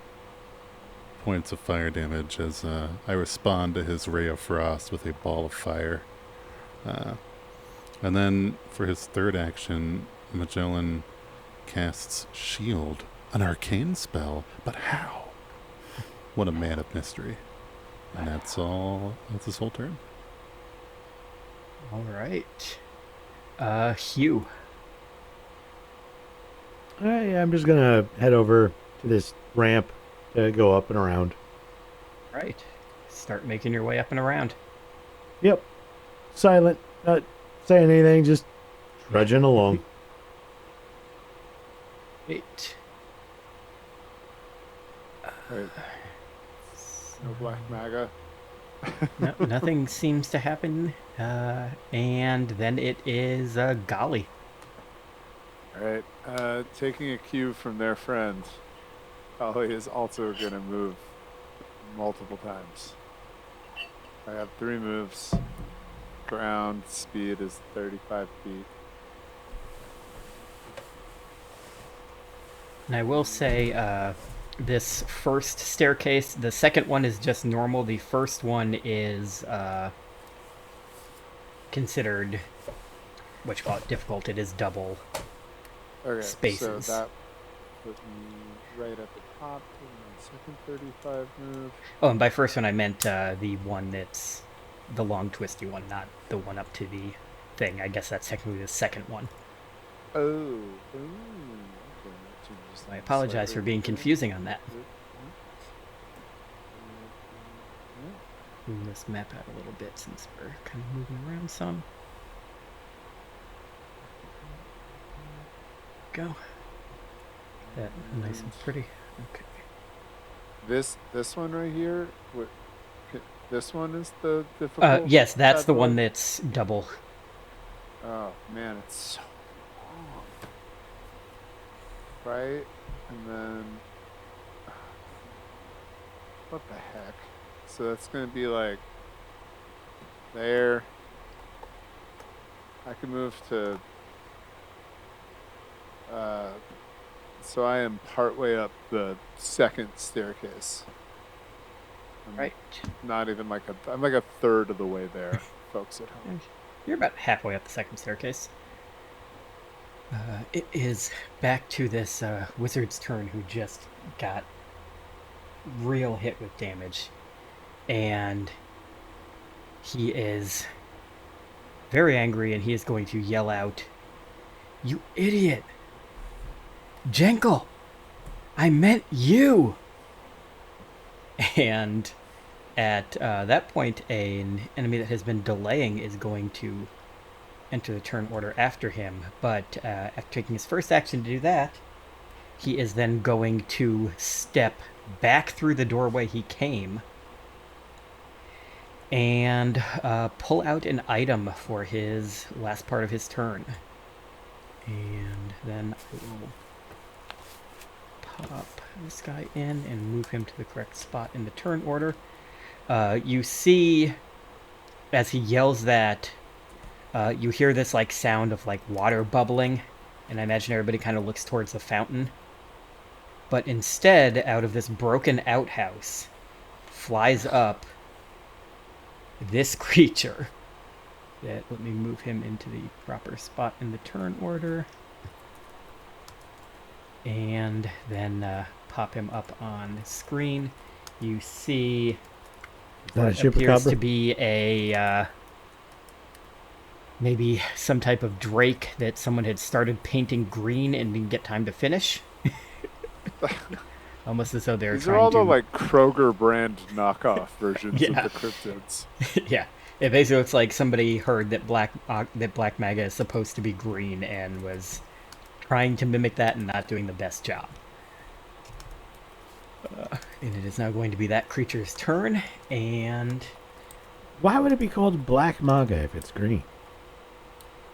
points of fire damage as I respond to his ray of frost with a ball of fire. And then for his third action, Magellan casts Shield, an arcane spell, but how? What a man of mystery. And that's all. That's his whole turn. All right. Hugh. I'm just gonna head over to this ramp to go up and around. Right. Start making your way up and around. Yep. Silent, not saying anything, just trudging along. 8. Right. No black maga. No, nothing seems to happen. And then it is Golly. Alright, taking a cue from their friend, Holly is also going to move multiple times. I have 3 moves. Ground speed is 35 feet. And I will say, this first staircase, the second one is just normal. The first one is considered, what you call it, difficult. It is double Okay, spaces. so that put me right at the top of my second 35 move. Oh, and by first one I meant the one that's the long twisty one, not the one up to the thing. I guess that's technically the second one. Oh. Ooh. Okay, that changes I things apologize for slightly. being confusing on that. Move this map out a little bit since we're kind of moving around some. Go. That nice and pretty. Okay. This one right here, this one is the difficult. Yes, that's the bad one boy? that's double. Oh man, it's so long. Right, and then what the heck? So that's gonna be like there. I can move to. So I am partway up the second staircase. I'm Right. Not even like I'm like a third of the way there, folks at home. You're about halfway up the second staircase. It is back to this wizard's turn who just got real hit with damage. And he is very angry and he is going to yell out, "You idiot! Jenkel! I meant you!" And at that point, an enemy that has been delaying is going to enter the turn order after him. But after taking his first action to do that, he is then going to step back through the doorway he came and pull out an item for his last part of his turn. And then I will pop this guy in and move him to the correct spot in the turn order. You see, as he yells that, you hear this like sound of like water bubbling, and I imagine everybody kind of looks towards the fountain. But instead, out of this broken outhouse, flies up this creature. Let me move him into the proper spot in the turn order. And then pop him up on the screen. You see what appears to be a maybe some type of drake that someone had started painting green and didn't get time to finish. Almost as though they're These trying are all to... the like Kroger brand knockoff versions Yeah. of the cryptids. Yeah. It basically looks like somebody heard that Black Maga is supposed to be green and was trying to mimik that and not doing the best job. And it is now going to be that creature's turn, and Why would it be called black manga if it's green?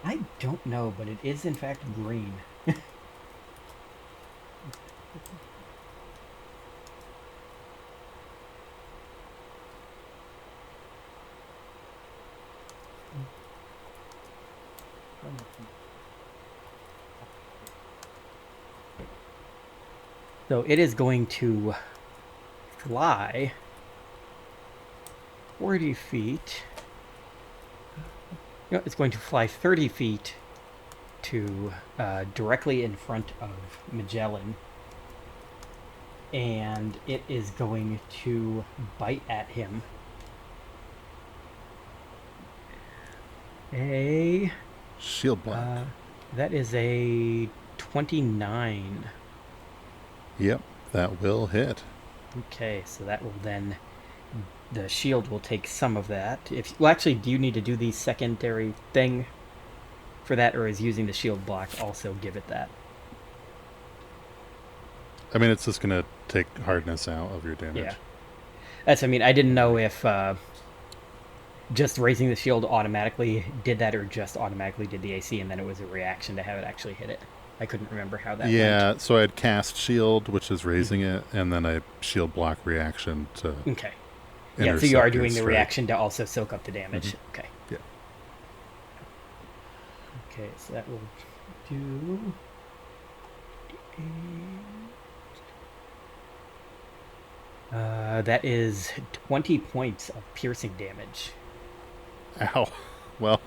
I don't know, but it is in fact green. So it is going to fly 40 feet. No, it's going to fly 30 feet to directly in front of Magellan. And it is going to bite at him. Shield block. That is a 29. Yep, that will hit. Okay, so that will then... The shield will take some of that. Well, actually, do you need to do the secondary thing for that, or is using the shield block also give it that? I mean, it's just going to take hardness out of your damage. Yeah. I didn't know if just raising the shield automatically did that, or just automatically did the AC, and then it was a reaction to have it actually hit it. I couldn't remember how that went. So I'd cast shield, which is raising it, and then I shield block reaction to... Okay. Yeah, so you are doing the strike. reaction to also soak up the damage. Mm-hmm. Okay. Yeah. Okay, so that will do... that is 20 points of piercing damage. Ow. Well,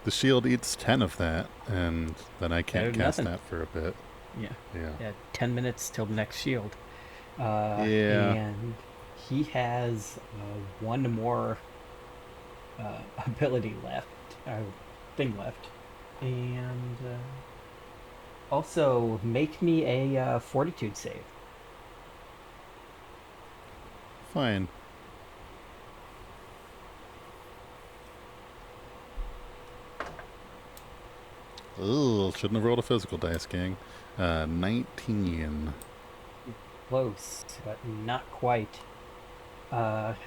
the shield eats 10 of that, and then I can't cast that for a bit. Yeah, 10 minutes till the next shield. Yeah. And he has one more ability left, thing left. And also make me a fortitude save. Fine. Ooh, shouldn't have rolled a physical dice, gang. 19. Close, but not quite.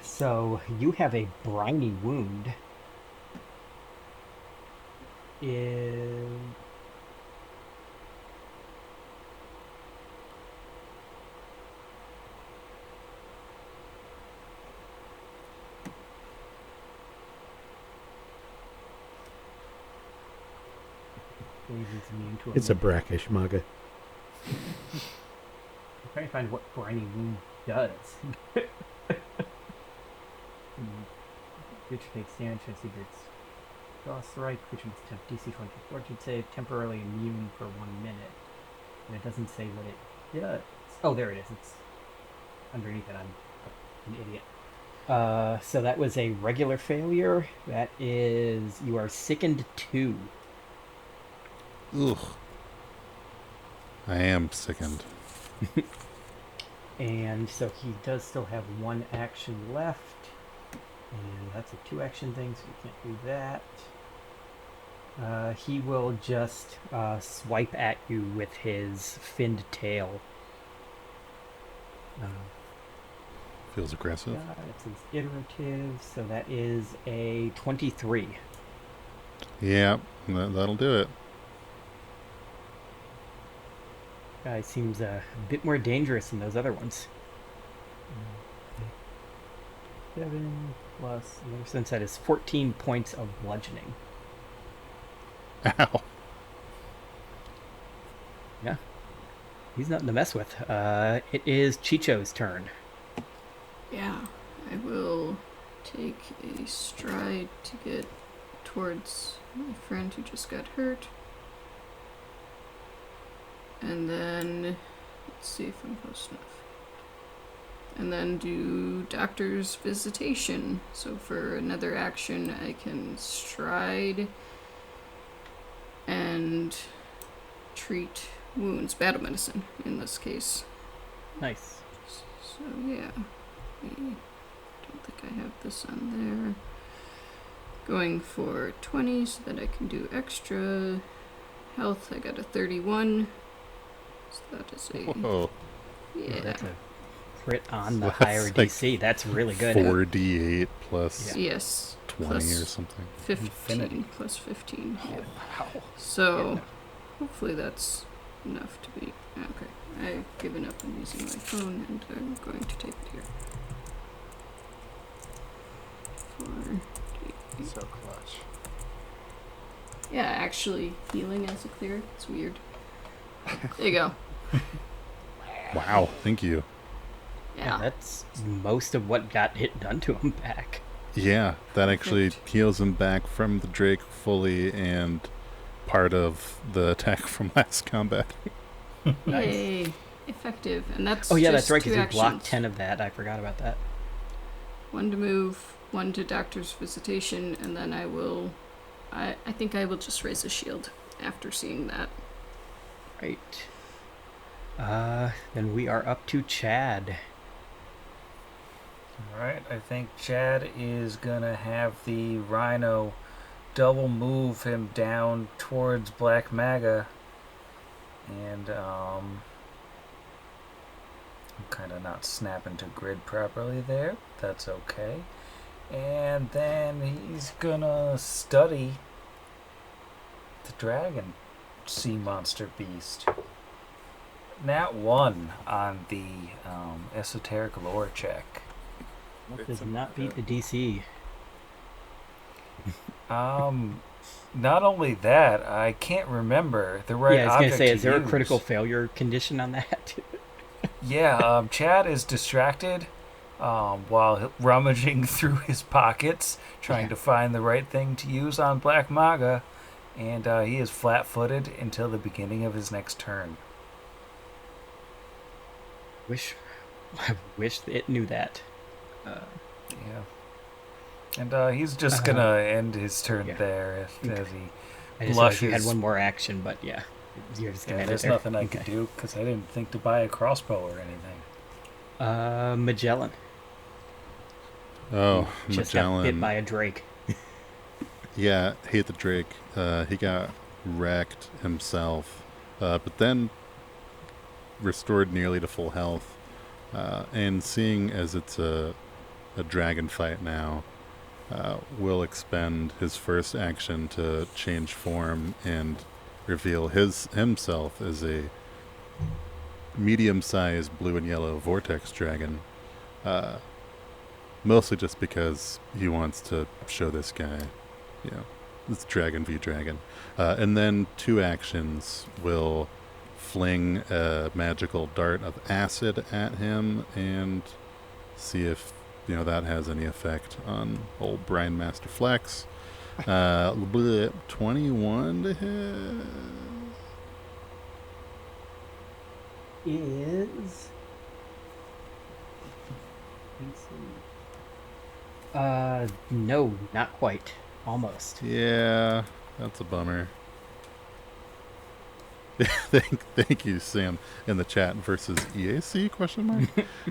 So you have a briny wound. It's a brackish manga. I'm trying to find what briny wound does. Creature takes damage as he gets draw strike. Creature must have DC 20 fortitude save, temporarily immune for 1 minute. And it doesn't say what it does. Oh, there it is. It's underneath it. I'm an idiot. So that was a regular failure. That is, you are sickened 2. Ugh. I am sickened. And so he does still have 1 action left. And that's a 2 action thing, so we can't do that. He will just swipe at you with his finned tail. Feels aggressive. It's his iterative, so that is a 23. Yeah, that'll do it. Guy seems a bit more dangerous than those other ones. 7 plus another sense, that is 14 points of bludgeoning. Ow. Yeah. He's nothing to mess with. It is Chicho's turn. Yeah, I will take a stride to get towards my friend who just got hurt. And then, let's see if I'm close enough. And then do Doctor's Visitation. So for another action, I can stride and treat wounds. Battle medicine, in this case. Nice. So yeah, I don't think I have this on there. Going for 20 so that I can do extra health. I got a 31. So that is a... Whoa. Yeah. That's a crit on the That's higher like DC. That's really good. 4d8 plus Yes. 20 plus or something. 15 Infinity. plus 15. Yeah. Wow. So, hopefully that's enough to be... Okay, I've given up on using my phone, and I'm going to type it here. 4d8. So clutch. Yeah, actually, healing as a cleric. It's weird. There you go. Wow, thank you. Yeah. That's most of what got hit done to him back. Yeah, that actually Perfect. heals him back from the Drake fully and part of the attack from last combat. Nice. Yay. Effective. And that's Oh yeah, just that's right, 2 because you actions. blocked 10 of that. I forgot about that. 1 to move, 1 to doctor's visitation, and then I will... I think I will just raise a shield after seeing that. Right. Then we are up to Chad. Alright, I think Chad is gonna have the Rhino double move him down towards Black Maga. And, I'm kind of not snapping to grid properly there. That's okay. And then he's gonna study the dragon sea monster beast. Nat 1 on the esoteric lore check. Does not beat the DC. Not only that, I can't remember the right Yeah, I was going object to say, is there a use. critical failure condition on that? Yeah, Chad is distracted while rummaging through his pockets, trying to find the right thing to use on Black Maga, and he is flat-footed until the beginning of his next turn. I wish it knew that. Yeah. And he's just gonna end his turn yeah. there as he I just realized blushes. you had one more action, but yeah. You're just going to Yeah, end it there's there. nothing I Okay. could do because I didn't think to buy a crossbow or anything. Magellan. Oh, Just got bit Magellan. by a drake. Yeah, hate the Drake. He got wrecked himself, but then restored nearly to full health. And seeing as it's a dragon fight now, will expend his first action to change form and reveal himself as a medium-sized blue and yellow vortex dragon. Mostly just because he wants to show this guy, it's dragon v dragon. And then 2 actions will fling a magical dart of acid at him and see if that has any effect on old Brian Master Flex. 21 to hit. Is... no, not quite. Almost. Yeah, that's a bummer. Thank you, Sam, in the chat versus EAC question mark,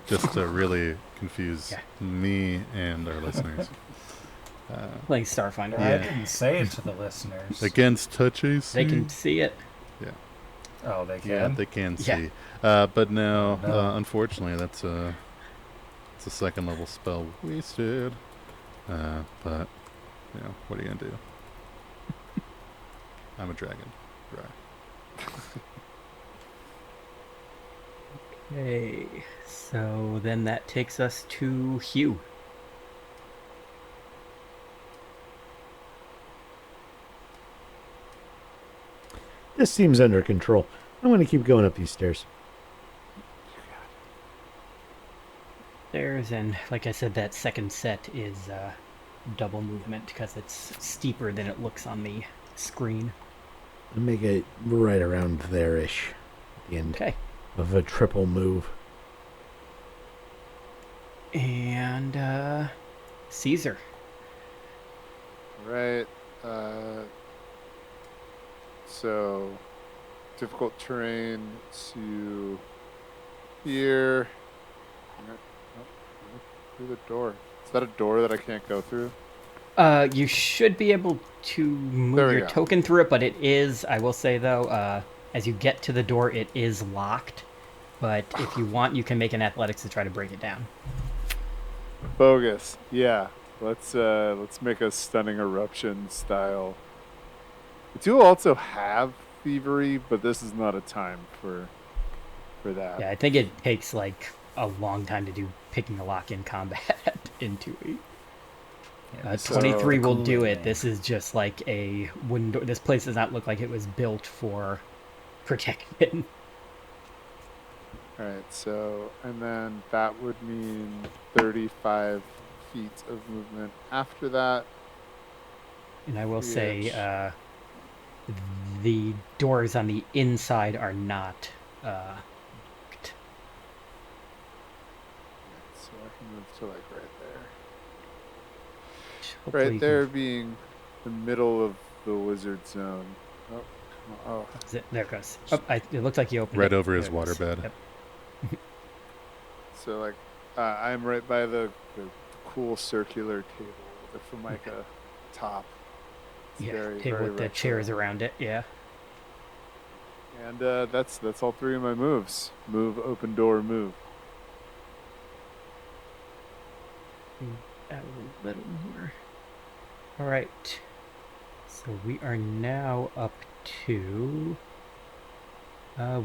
just to really confuse me and our listeners. Playing Starfinder. I Yeah. didn't say it to the listeners. Against Touch AC. They can see it. Oh, they can? Yeah, they can Yeah. see. But no, No. unfortunately, it's a 2nd level spell wasted. But what are you gonna do? I'm a dragon. Right. Okay, so then that takes us to Hugh. This seems under control. I'm going to keep going up these stairs. And like I said, that second set is double movement because it's steeper than it looks on the screen. I'll make it right around there-ish at the end Okay. of a triple move. And Caesar. Right. So, difficult terrain to here. Through the door. Is that a door that I can't go through? You should be able to move There we your go. token through it, but it is, I will say though, as you get to the door, it is locked. but if you want, you can make an athletics to try to break it down. Bogus. Yeah. Let's make a stunning eruption style. I do also have thievery, but this is not a time for that. Yeah, I think it takes like a long time to do picking a lock in combat into it. Yeah, this is 23 the will do Kool-Aid it. Man. This is just like a wooden door. This place does not look like it was built for protection. All right. So, and then that would mean 35 feet of movement after that. And I will say, Yes. the doors on the inside are not locked. So I can move to like right there. Hopefully Right you there can- being the middle of the wizard zone. Oh, There it goes. Oh, it looks like you opened Right it. over his There it goes. waterbed. Yep. so like I'm right by the cool circular table with the Formica top. It's Yeah, very, table very with the retro. chairs around it. Yeah. And that's all three of my moves. Move, open door, move. A little more. All right. So we are now up to.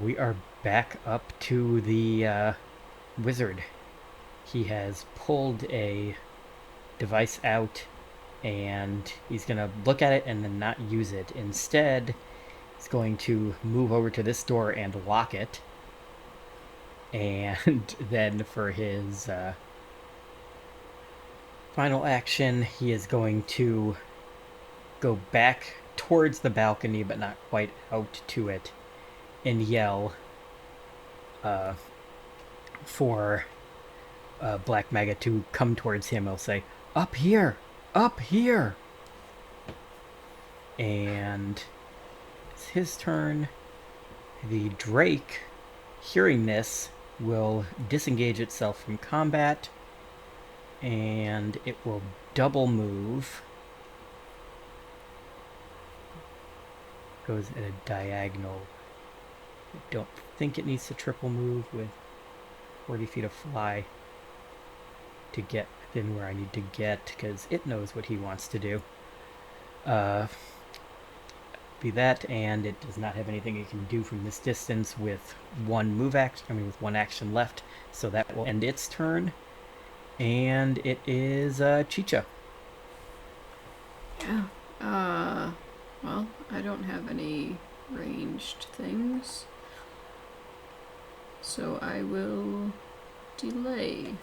We are back up to the wizard. He has pulled a device out, and he's gonna look at it and then not use it. Instead, he's going to move over to this door and lock it. And then for his final action, he is going to go back towards the balcony, but not quite out to it, and yell for Black Maga to come towards him. He'll say, "Up here! Up here!" And it's his turn. The Drake, hearing this, will disengage itself from combat, and it will double move. Goes at a diagonal. I don't think it needs to triple move with 40 feet of fly to get within where I need to get, because it knows what he wants to do. Be that, and it does not have anything it can do from this distance with with one action left, so that will end its turn. And it is Chicha. Yeah. Well, I don't have any ranged things. So I will delay.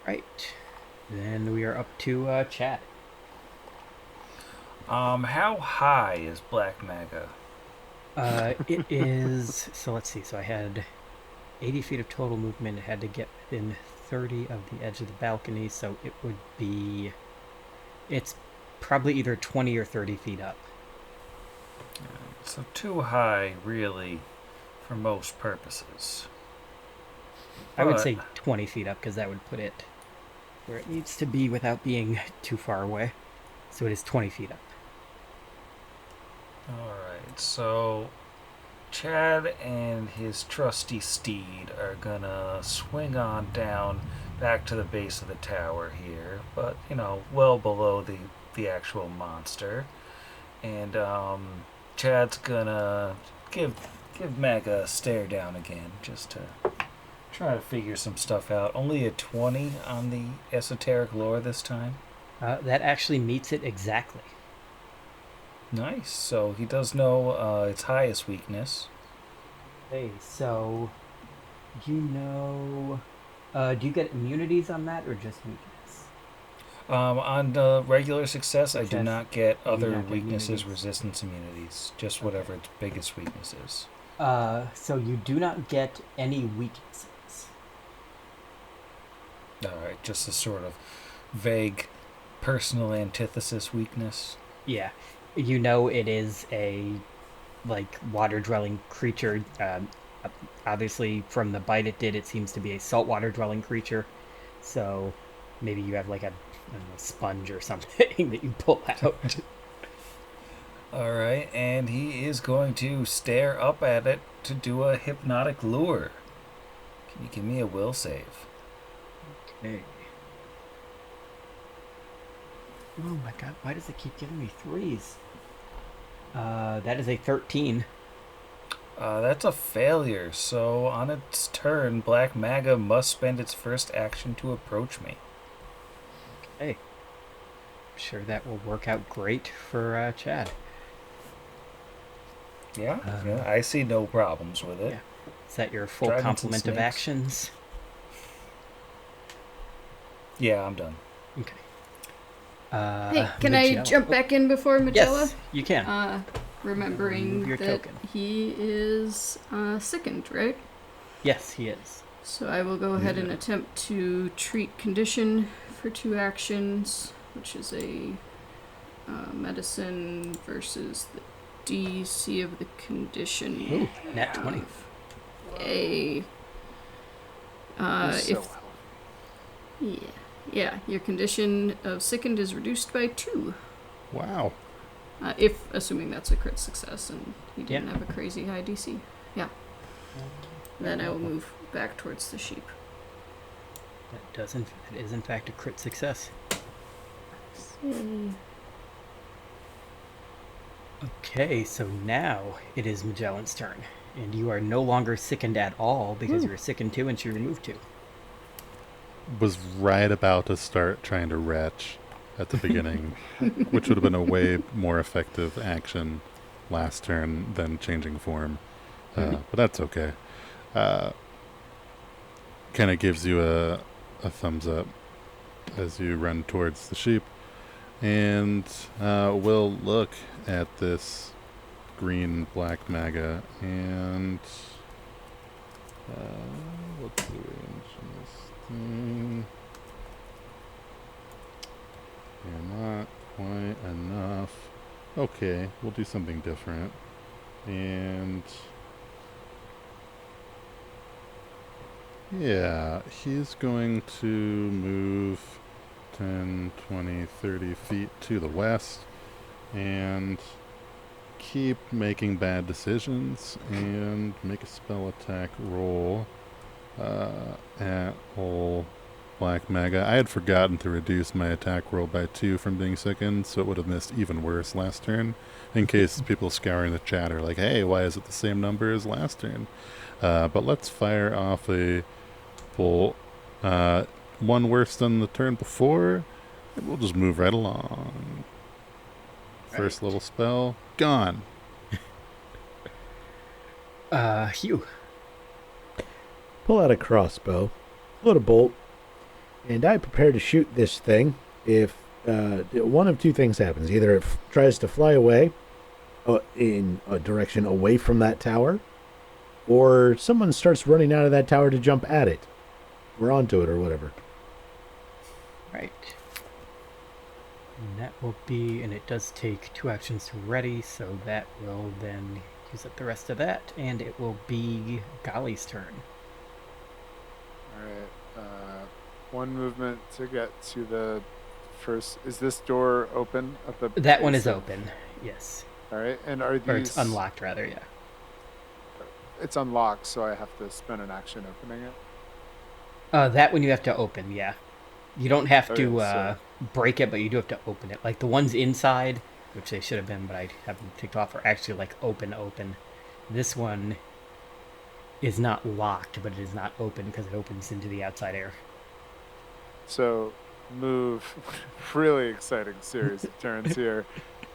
Right. Then we are up to Chad. How high is Black Maga? It is, so let's see, so I had 80 feet of total movement. It had to get within 30 of the edge of the balcony, so it would be, it's probably either 20 or 30 feet up. So too high, really, for most purposes. I would But- say 20 feet up, because that would put it where it needs to be without being too far away. So it is 20 feet up. Alright, so Chad and his trusty steed are gonna swing on down back to the base of the tower here, but, well below the actual monster. And Chad's gonna give Maga a stare down again, just to try to figure some stuff out. Only a 20 on the esoteric lore this time. That actually meets it exactly. Nice. So he does know its highest weakness. Okay, so do you get immunities on that or just weakness? On the regular success, I do Success. not get You do other not get weaknesses, immunities. resistance immunities. Just whatever its biggest weakness is. So you do not get any weaknesses. Alright, just a sort of vague personal antithesis weakness. Yeah, it is a water-dwelling creature. Obviously, from the bite it did, it seems to be a saltwater-dwelling creature. So maybe you have like a sponge or something that you pull out. All right, and he is going to stare up at it to do a hypnotic lure. Can you give me a will save? Okay. Oh my god, why does it keep giving me threes? That is a 13. That's a failure. So on its turn, Black Maga must spend its first action to approach me. Hey. I'm sure that will work out great for Chad. Yeah, I see no problems with it. Yeah. Is that your full Driving some complement of snakes. actions? Yeah, I'm done. Okay. Hey, can I Magella. jump back in before Magella? Yes, you can. Remembering Move your that token. he is sickened, right? Yes, he is. So I will go ahead and attempt to treat condition for 2 actions, which is a medicine versus the DC of the condition. Ooh, nat 20. A You're so if healthy. yeah, your condition of sickened is reduced by 2. Wow. If assuming that's a crit success and he didn't Yeah. have a crazy high DC. Yeah. Then I will move back towards the sheep. It is in fact a crit success. Okay, so now it is Magellan's turn. And you are no longer sickened at all because you were sickened 2 and she removed 2. Was right about to start trying to retch at the beginning, which would have been a way more effective action last turn than changing form. But that's okay. Kind of gives you a thumbs up as you run towards the sheep. And we'll look at this green black maga and what's the range on this thing? Yeah, not quite enough. Okay, we'll do something different. And yeah, he's going to move 10, 20, 30 feet to the west and keep making bad decisions and make a spell attack roll at old Black Maga. I had forgotten to reduce my attack roll by 2 from being sickened, so it would have missed even worse last turn. In case people scouring the chat are like, hey, why is it the same number as last turn? But let's fire off a bolt. One worse than the turn before, and we'll just move right along. First level spell, gone. Hugh. Pull out a crossbow, load a bolt, and I prepare to shoot this thing if one of 2 things happens. Either it tries to fly away in a direction away from that tower, or someone starts running out of that tower to jump at it, or onto it, or whatever. Right. And that will be, and it does take 2 actions to ready, so that will then use up the rest of that, and it will be Golly's turn. Alright. One movement to get to the first. Is this door open at the That one base is of- open, yes. Alright, and are these... Or it's unlocked, rather, yeah. It's unlocked, so I have to spend an action opening it? That one you have to open, yeah. You don't have Okay, to so- break it, but you do have to open it. Like the ones inside, which they should have been, but I haven't ticked off, are actually like open. This one is not locked, but it is not open because it opens into the outside air. So, move. Really exciting series of turns here.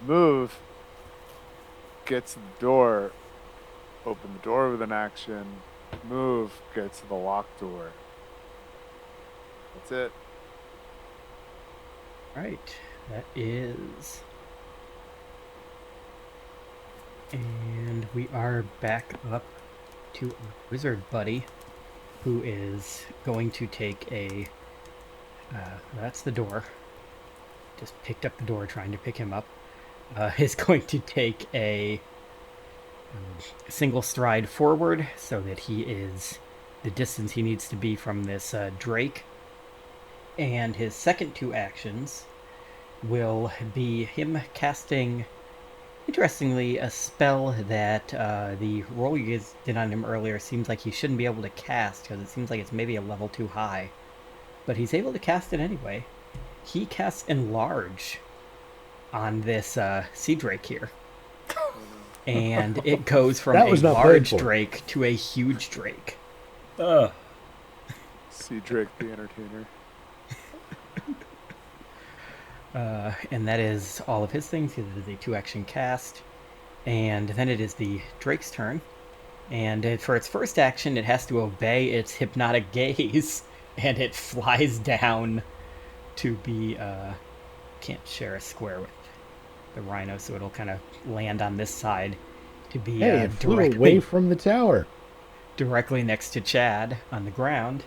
Move. Get to the door. Open the door with an action. Move. Get to the locked door. That's it. Right, that is... And we are back up to a wizard buddy who is going to take a... that's the door. Just picked up the door trying to pick him up. Is going to take a single stride forward so that he is the distance he needs to be from this drake. And his second 2 actions will be him casting Interestingly, a spell that the roll you guys did on him earlier seems like he shouldn't be able to cast because it seems like it's maybe a level too high. But he's able to cast it anyway. He casts Enlarge on this sea drake here. And it goes from That a was not large played for. drake to a huge drake. See Drake the Entertainer. And that is all of his things because it is a 2-action cast. And then it is the drake's turn. And for its first action, it has to obey its hypnotic gaze. And it flies down to be... can't share a square with the rhino, so it'll kind of land on this side to be Hey, it flew away from the tower. directly next to Chad on the ground.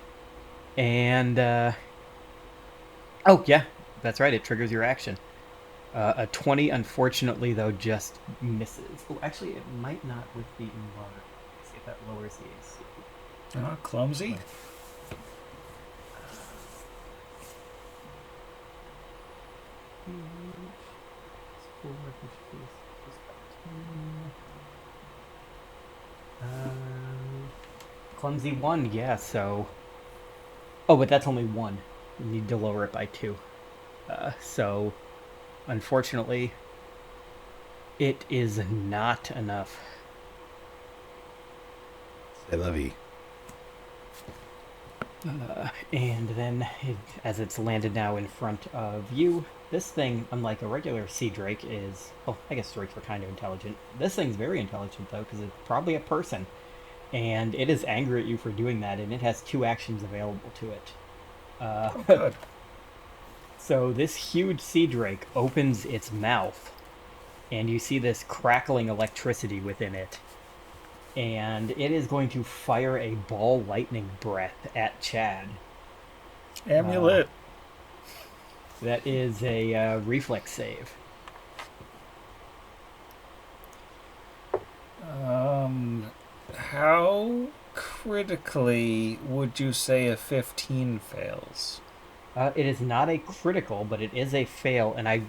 And, oh, yeah, that's right, it triggers your action. A 20, unfortunately, though, just misses. Oh, actually, it might not with the enlarge. Let's see if that lowers the AC. Clumsy. Clumsy 1, yeah, so... Oh, but that's only 1. You need to lower it by 2. So, unfortunately, it is not enough. I love you. And then, as it's landed now in front of you, this thing, unlike a regular sea drake, is... Oh, I guess drakes were kind of intelligent. This thing's very intelligent, though, because it's probably a person. And it is angry at you for doing that, and it has 2 actions available to it. Good. So this huge sea drake opens its mouth, and you see this crackling electricity within it. And it is going to fire a ball lightning breath at Chad. Amulet. That is a reflex save. How critically would you say a 15 fails? It is not a critical, but it is a fail, and I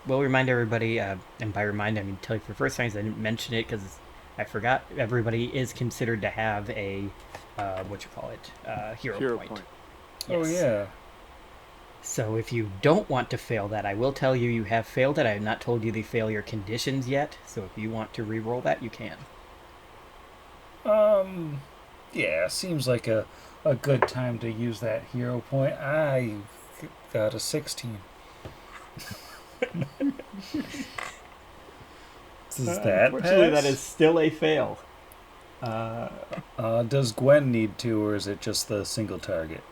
will remind everybody, and by remind I mean tell you for the first time, I didn't mention it because I forgot, everybody is considered to have a, hero point. Yes. Oh, yeah. So if you don't want to fail that, I will tell you you have failed it. I have not told you the failure conditions yet, so if you want to re-roll that, you can. Yeah, seems like a good time to use that hero point. I got a 16. Does that Unfortunately, pass? that is still a fail. Does Gwen need to, or is it just the single target?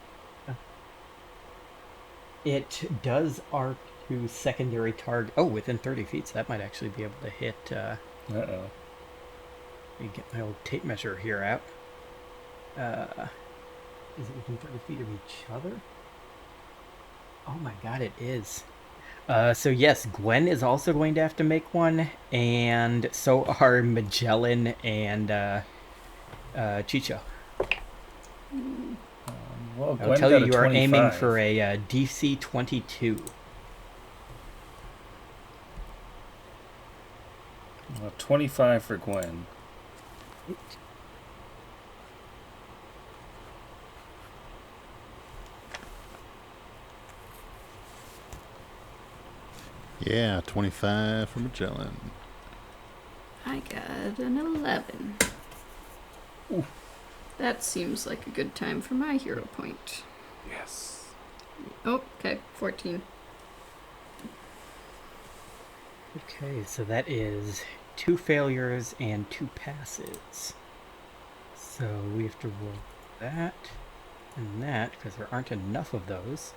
It does arc to secondary target. Oh, within 30 feet, so that might actually be able to hit. Uh-oh. Let me get my old tape measure here out. Is it within 30 feet of each other? Oh my god, it is. So yes, Gwen is also going to have to make one, and so are Magellan and Chicho. Well, I'll Gwen tell got you, a you are 25. aiming for a DC 22. 25 for Gwen. Yeah, 25 for Magellan. I got an 11. Ooh. That seems like a good time for my hero point. Yes. Oh, okay, 14. Okay, so that is 2 failures and 2 passes. So we have to roll that and that, because there aren't enough of those.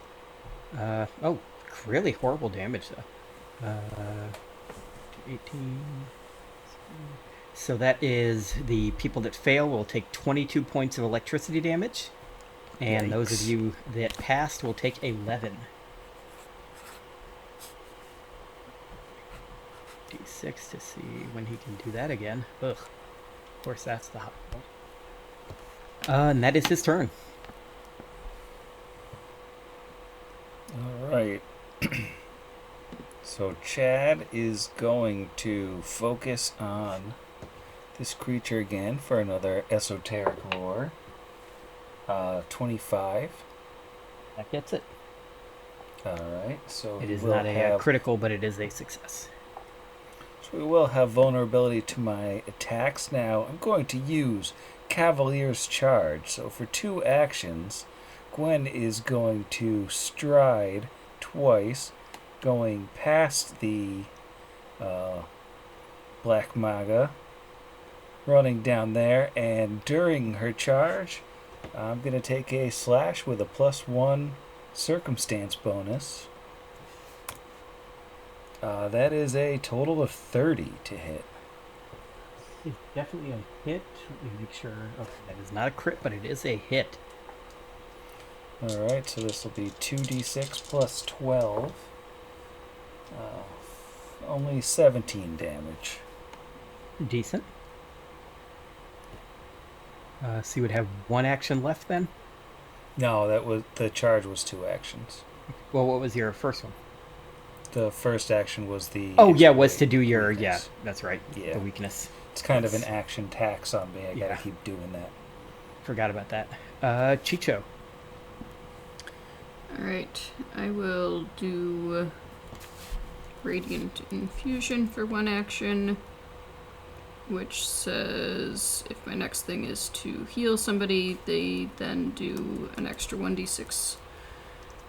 Oh, really horrible damage, though. 18. So that is the people that fail will take 22 points of electricity damage. And those of Yikes. you that passed will take 11. D6 to see when he can do that again. Ugh. Of course, that's the hot one. And that is his turn. All right. So Chad is going to focus on this creature again for another esoteric roar. 25. That gets it. Alright, so It we is will not a have, critical, but it is a success. so we will have vulnerability to my attacks. Now I'm going to use Cavalier's Charge. So for 2 actions, Gwen is going to stride twice, going past the Black Maga, running down there, and during her charge, I'm going to take a slash with a +1 circumstance bonus. That is a total of 30 to hit. It's definitely a hit. Let me make sure. Okay, that is not a crit, but it is a hit. Alright, so this will be 2d6 plus 12. Only 17 damage. Decent. So you would have 1 action left then? No, that was the charge was 2 actions. Well, what was your first one? The first action was the. Oh, yeah, was to do your. weakness. Yeah, that's right. Yeah. The weakness. It's kind of an action tax on me. I Yeah. gotta keep doing that. Forgot about that. Chicho. Alright, I will do Radiant Infusion for 1 action, which says if my next thing is to heal somebody, they then do an extra 1d6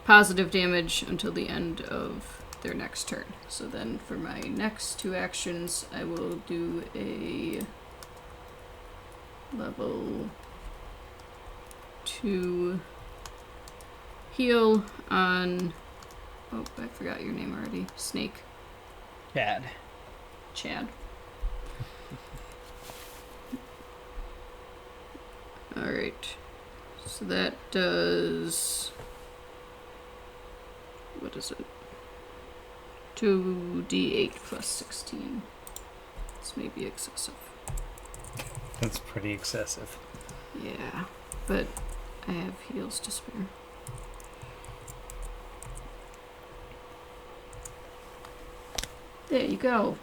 positive damage until the end of their next turn. So then for my next 2 actions, I will do a level 2 heal on... Oh, I forgot your name already. Snake. Chad. Chad. Alright. So that does... What is it? 2d8 plus 16. This may be excessive. That's pretty excessive. Yeah, but I have heals to spare. There you go.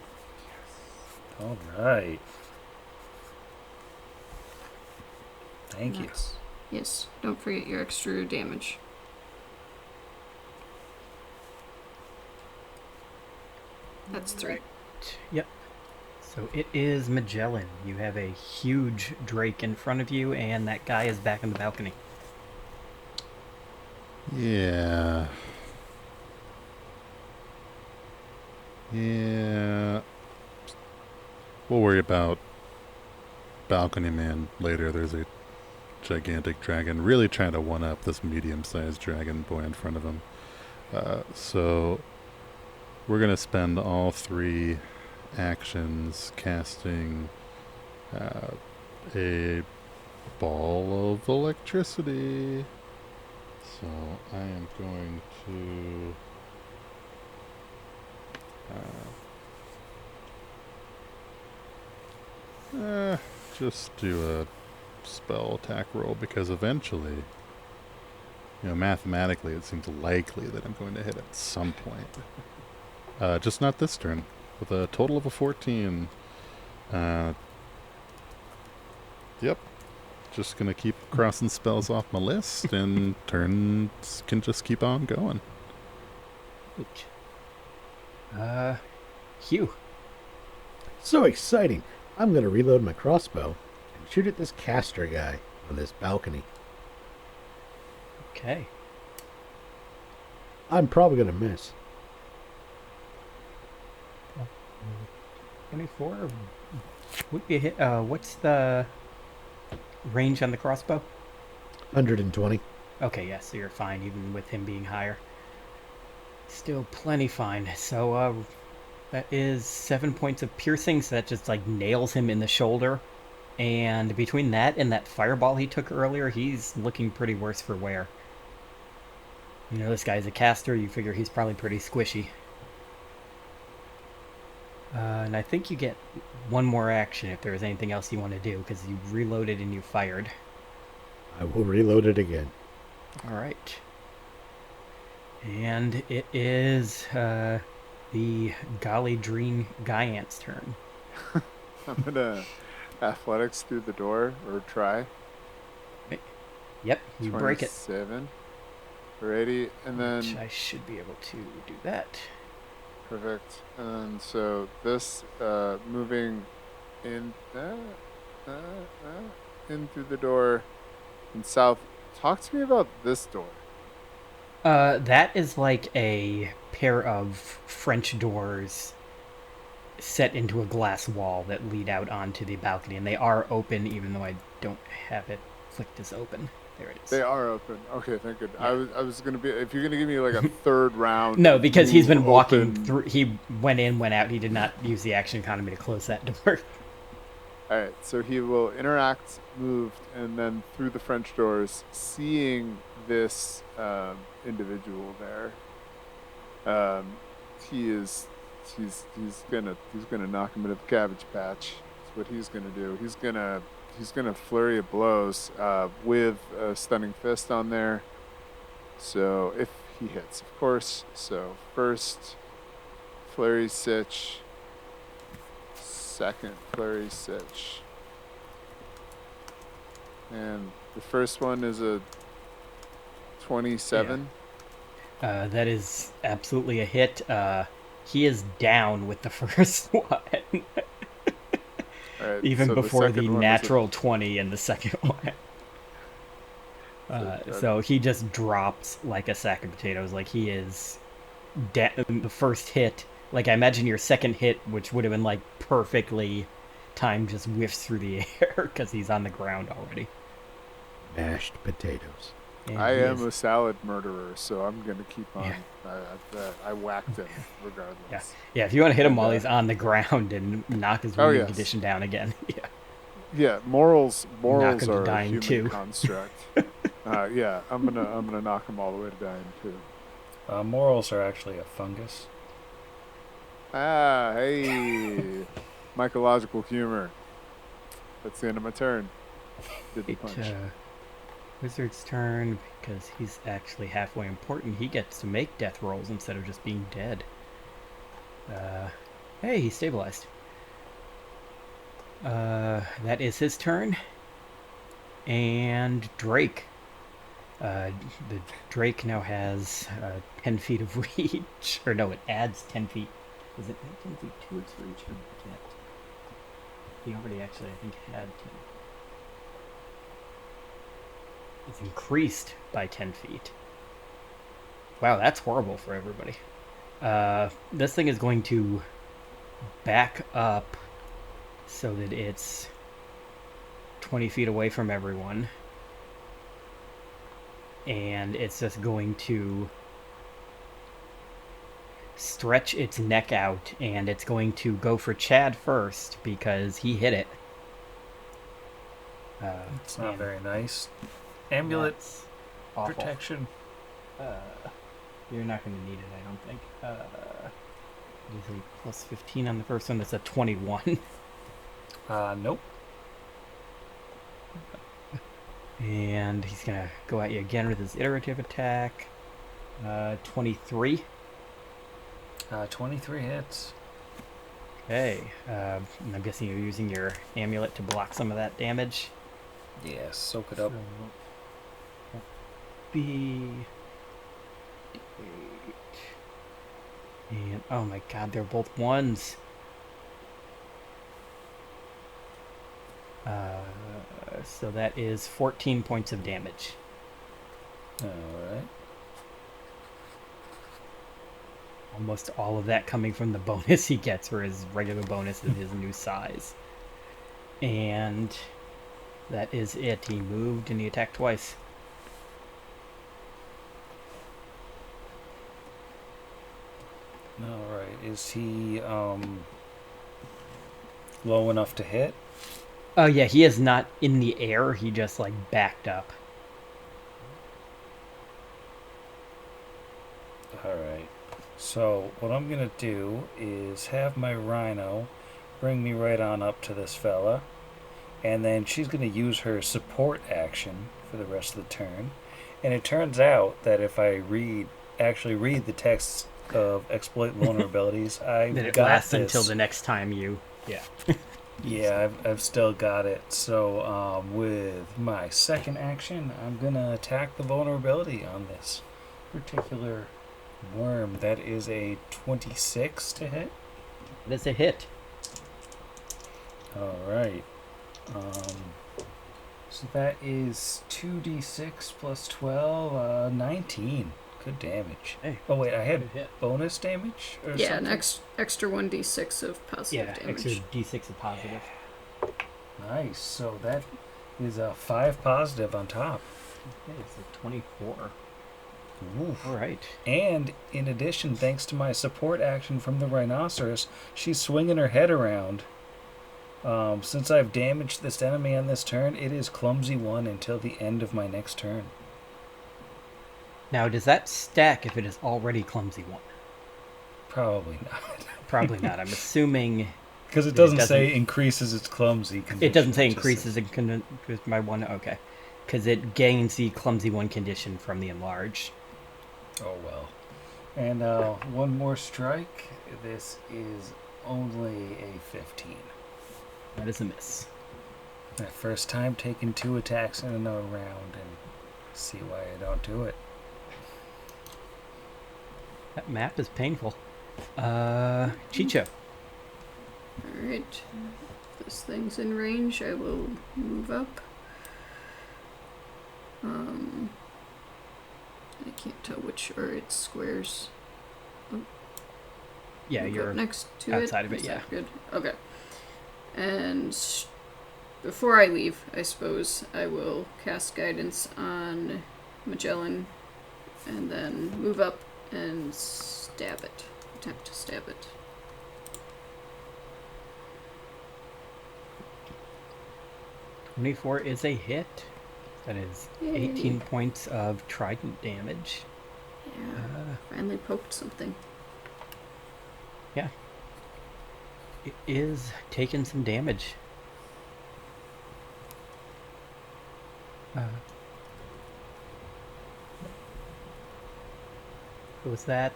All right. Thank you. That's- Yes, don't forget your extra damage. That's 3. Yep. So it is Magellan. You have a huge drake in front of you, and that guy is back in the balcony. Yeah. Yeah. We'll worry about Balcony Man later. There's a gigantic dragon really trying to one-up this medium-sized dragon boy in front of him. So we're going to spend all 3 actions casting a ball of electricity. So I am going to just do a spell attack roll, because eventually, mathematically it seems likely that I'm going to hit at some point. Just not this turn. With a total of a 14. Yep. Just gonna keep crossing spells off my list, and turns can just keep on going. Hugh. So exciting. I'm going to reload my crossbow and shoot at this caster guy on this balcony. Okay. I'm probably going to miss. 24 would be a hit. What's the range on the crossbow? 120. Okay, yeah, so you're fine, even with him being higher. Still plenty fine. So, that is 7 points of piercing, so that just, nails him in the shoulder. And between that and that fireball he took earlier, he's looking pretty worse for wear. This guy's a caster, you figure he's probably pretty squishy. And I think you get one more action if there's anything else you want to do, because you reloaded and you fired. I will reload it again. Alright. And it is the Golly Dream Giant's turn. I'm gonna athletics through the door or try. Yep, you break it. 27. Alrighty, and then Which I should be able to do that. perfect. And so this moving in in through the door and south. Talk to me about this door. That is like a pair of French doors set into a glass wall that lead out onto the balcony, and they are open, even though I don't have it clicked as open. There it is. They are open. Okay, thank good. Yeah. I was gonna be if you're gonna give me like a third round. No, because he's been move walking open. through. He went in, went out. He did not use the action economy to close that door. All right, so he will interact, moved, and then through the French doors, seeing this individual there. He's gonna knock him into the cabbage patch. That's what he's gonna do. He's gonna flurry of blows with a stunning fist on there. So if he hits, of course. So first flurry sitch. Second flurry sitch. And the first one is a 27. That is absolutely a hit. He is down with the first one. All right, Even so before the second one is natural 20 in the second one. So he just drops like a sack of potatoes. Like he is the first hit. Like I imagine your second hit, which would have been like perfectly timed, just whiffs through the air because he's on the ground already. Mashed potatoes. And I he am is- a salad murderer, so I'm gonna keep on. Yeah. I whacked him regardless. Yeah, if you want to hit him And, while he's on the ground and knock his Oh, wounding yes. condition down again. Yeah. Yeah, morals Knock him to are a dying, human too. construct. Yeah, I'm gonna knock him all the way to dying too. Morals are actually a fungus. Ah, hey, mycological humor. That's the end of my turn. Did the punch. Wizard's turn, because he's actually halfway important. He gets to make death rolls instead of just being dead. Hey, he's stabilized. That is his turn. And Drake. The Drake now has 10 feet of reach. Or no, it adds 10 feet. Is it 10 feet to its reach? Or can't? He already actually, I think, had 10. It's increased by 10 feet. Wow, that's horrible for everybody. This thing is going to back up so that it's 20 feet away from everyone. And it's just going to stretch its neck out, and it's going to go for Chad first because he hit it. It's not and very nice. Amulet that's awful. protection. You're not going to need it, I don't think. There's a plus 15 on the first one. That's a 21. Nope. And he's going to go at you again with his iterative attack. 23. 23 hits. Okay. I'm guessing you're using your amulet to block some of that damage. Yes, soak it up. So, that'd be 8. And oh my god, they're both ones. So that is 14 points of damage. Alright. Almost all of that coming from the bonus he gets for his regular bonus and his new size. And that is it. He moved and he attacked twice. Alright. Is he low enough to hit? Oh yeah, he is not in the air. He just like backed up. Alright. So what I'm gonna do is have my rhino bring me right on up to this fella. And then she's gonna use her support action for the rest of the turn. And it turns out that if I actually read the text of exploit vulnerabilities. I Then it got lasts this. until the next time you. Yeah. Yeah, I've still got it. So with my second action, I'm gonna attack the vulnerability on this particular worm. That is a 26 to hit. That's a hit. All right. So that is 2d6 plus 12, 19. Good damage. Hey. Oh wait, I had Good hit. bonus damage or Yeah, something? an extra 1d6 of positive Yeah, damage. extra d6 of positive. Nice. So that is a 5 positive on top. Okay, so 24. Oof. All right. And in addition, thanks to my support action from the rhinoceros, she's swinging her head around. Since I've damaged this enemy on this turn, it is clumsy 1 until the end of my next turn. Now, does that stack if it is already clumsy 1? Probably not. Probably not. I'm assuming Because it It doesn't doesn't- say increases its clumsy condition. it doesn't say just increases says- with my 1. Okay. Because it gains the clumsy 1 condition from the enlarged. Oh well. And one more strike. This is only a 15. That is a miss. My first time taking 2 attacks in another round, and see why I don't do it. That map is painful. Chicho. Alright. If this thing's in range, I will move up. I can't tell which are its squares. Yeah, Move you're up next to outside it. of it, Is yeah. that good? Okay. And before I leave, I suppose I will cast guidance on Magellan and then move up and stab it. Attempt to stab it. .24 is a hit. That is Yay. 18 points of trident damage. Yeah, finally poked something. It is taking some damage. Was that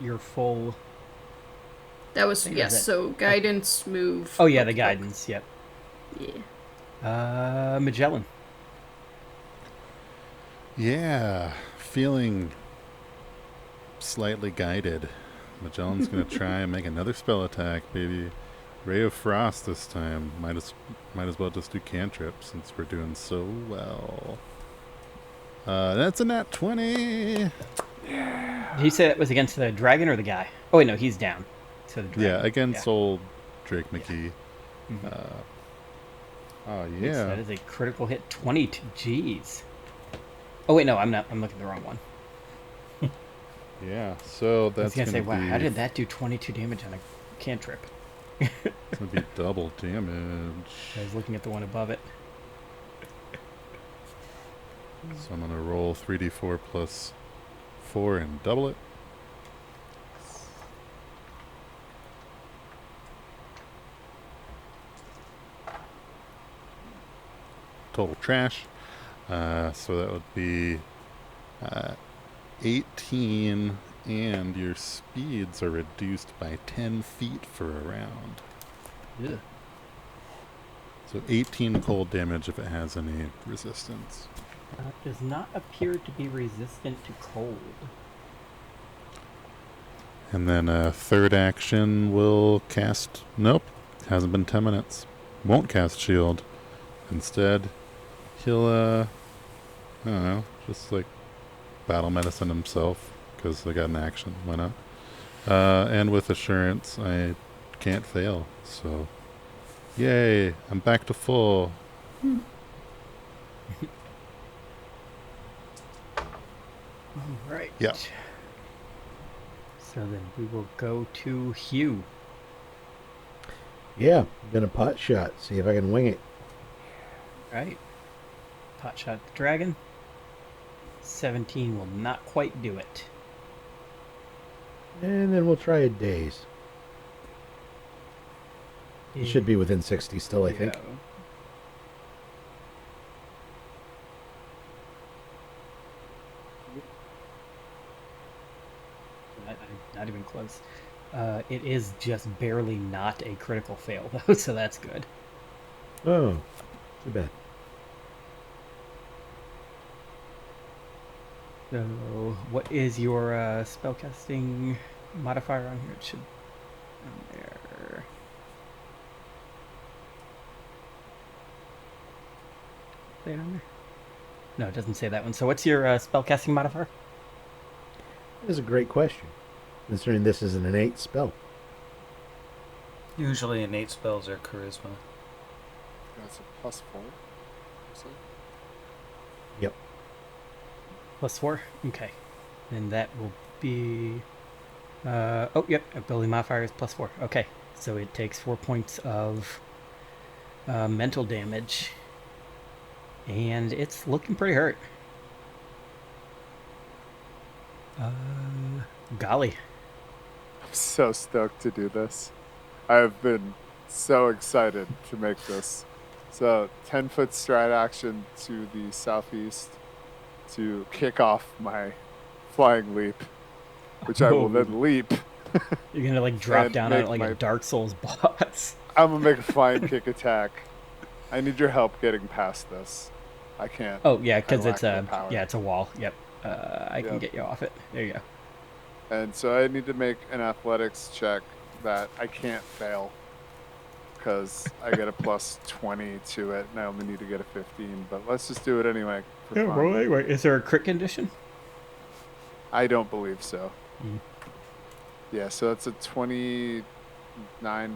your full... That was, think yes, that's it. so guidance, move. Oh yeah, the poke, guidance, yep. poke. Yeah. Magellan. Yeah, feeling slightly guided. Magellan's gonna try and make another spell attack, baby. Ray of Frost this time. Might as well just do cantrips since we're doing so well. That's a nat 20. Did you say that was against the dragon or the guy? Oh wait, no, he's down. So the dragon. Yeah, against old Drake McGee. Mhm. Oh Yes, yeah. that is a critical hit. 22. Jeez. Oh wait, no, I'm not. I'm looking at the wrong one. Yeah, so I was that's gonna say, be, wow, how did that do 22 damage on a cantrip? It's gonna be double damage. I was looking at the one above it. So I'm gonna roll 3d4 plus 4 and double it. Total trash. So that would be 18, and your speeds are reduced by 10 feet for a round. Ugh. So 18 cold damage if it has any resistance. Does not appear to be resistant to cold. And then a third action will cast... Nope, hasn't been 10 minutes. Won't cast shield. Instead, he'll, I don't know, just like battle medicine himself, because I got an action, why not? And with assurance, I can't fail, so... Yay, I'm back to full. Right. Yeah. So then we will go to Hugh. Yeah, I'm gonna pot shot, see if I can wing it. Right. Pot shot the dragon. 17 will not quite do it. And then we'll try a daze. It should be within 60 still, I think. Yeah. not even close. It is just barely not a critical fail, though, so that's good. Oh, too bad. So, what is your spellcasting modifier on here? It should on there. Say it on there? No, it doesn't say that one. So, what's your spellcasting modifier? That is a great question, considering this is an innate spell. Usually innate spells are charisma. That's a +4. So Yep. +4? Okay. And that will be... oh, yep. Ability modifier is +4. Okay. So it takes 4 points of mental damage. And it's looking pretty hurt. Golly. I'm so stoked to do this. I've been so excited to make this. So 10-foot stride action to the southeast to kick off my flying leap, which I will then leap. You're going to like drop And down on make it like my- a Dark Souls boss. I'm going to make a flying kick attack. I need your help getting past this. I can't. Oh, yeah, I because lack it's a willpower. it's a wall. Yep. I can Yep. get you off it. There you go. And so I need to make an athletics check that I can't fail because I get a +20 to it, and I only need to get a 15. But let's just do it anyway for fun. Wait. Is there a crit condition? I don't believe so. Mm. Yeah, so it's a 29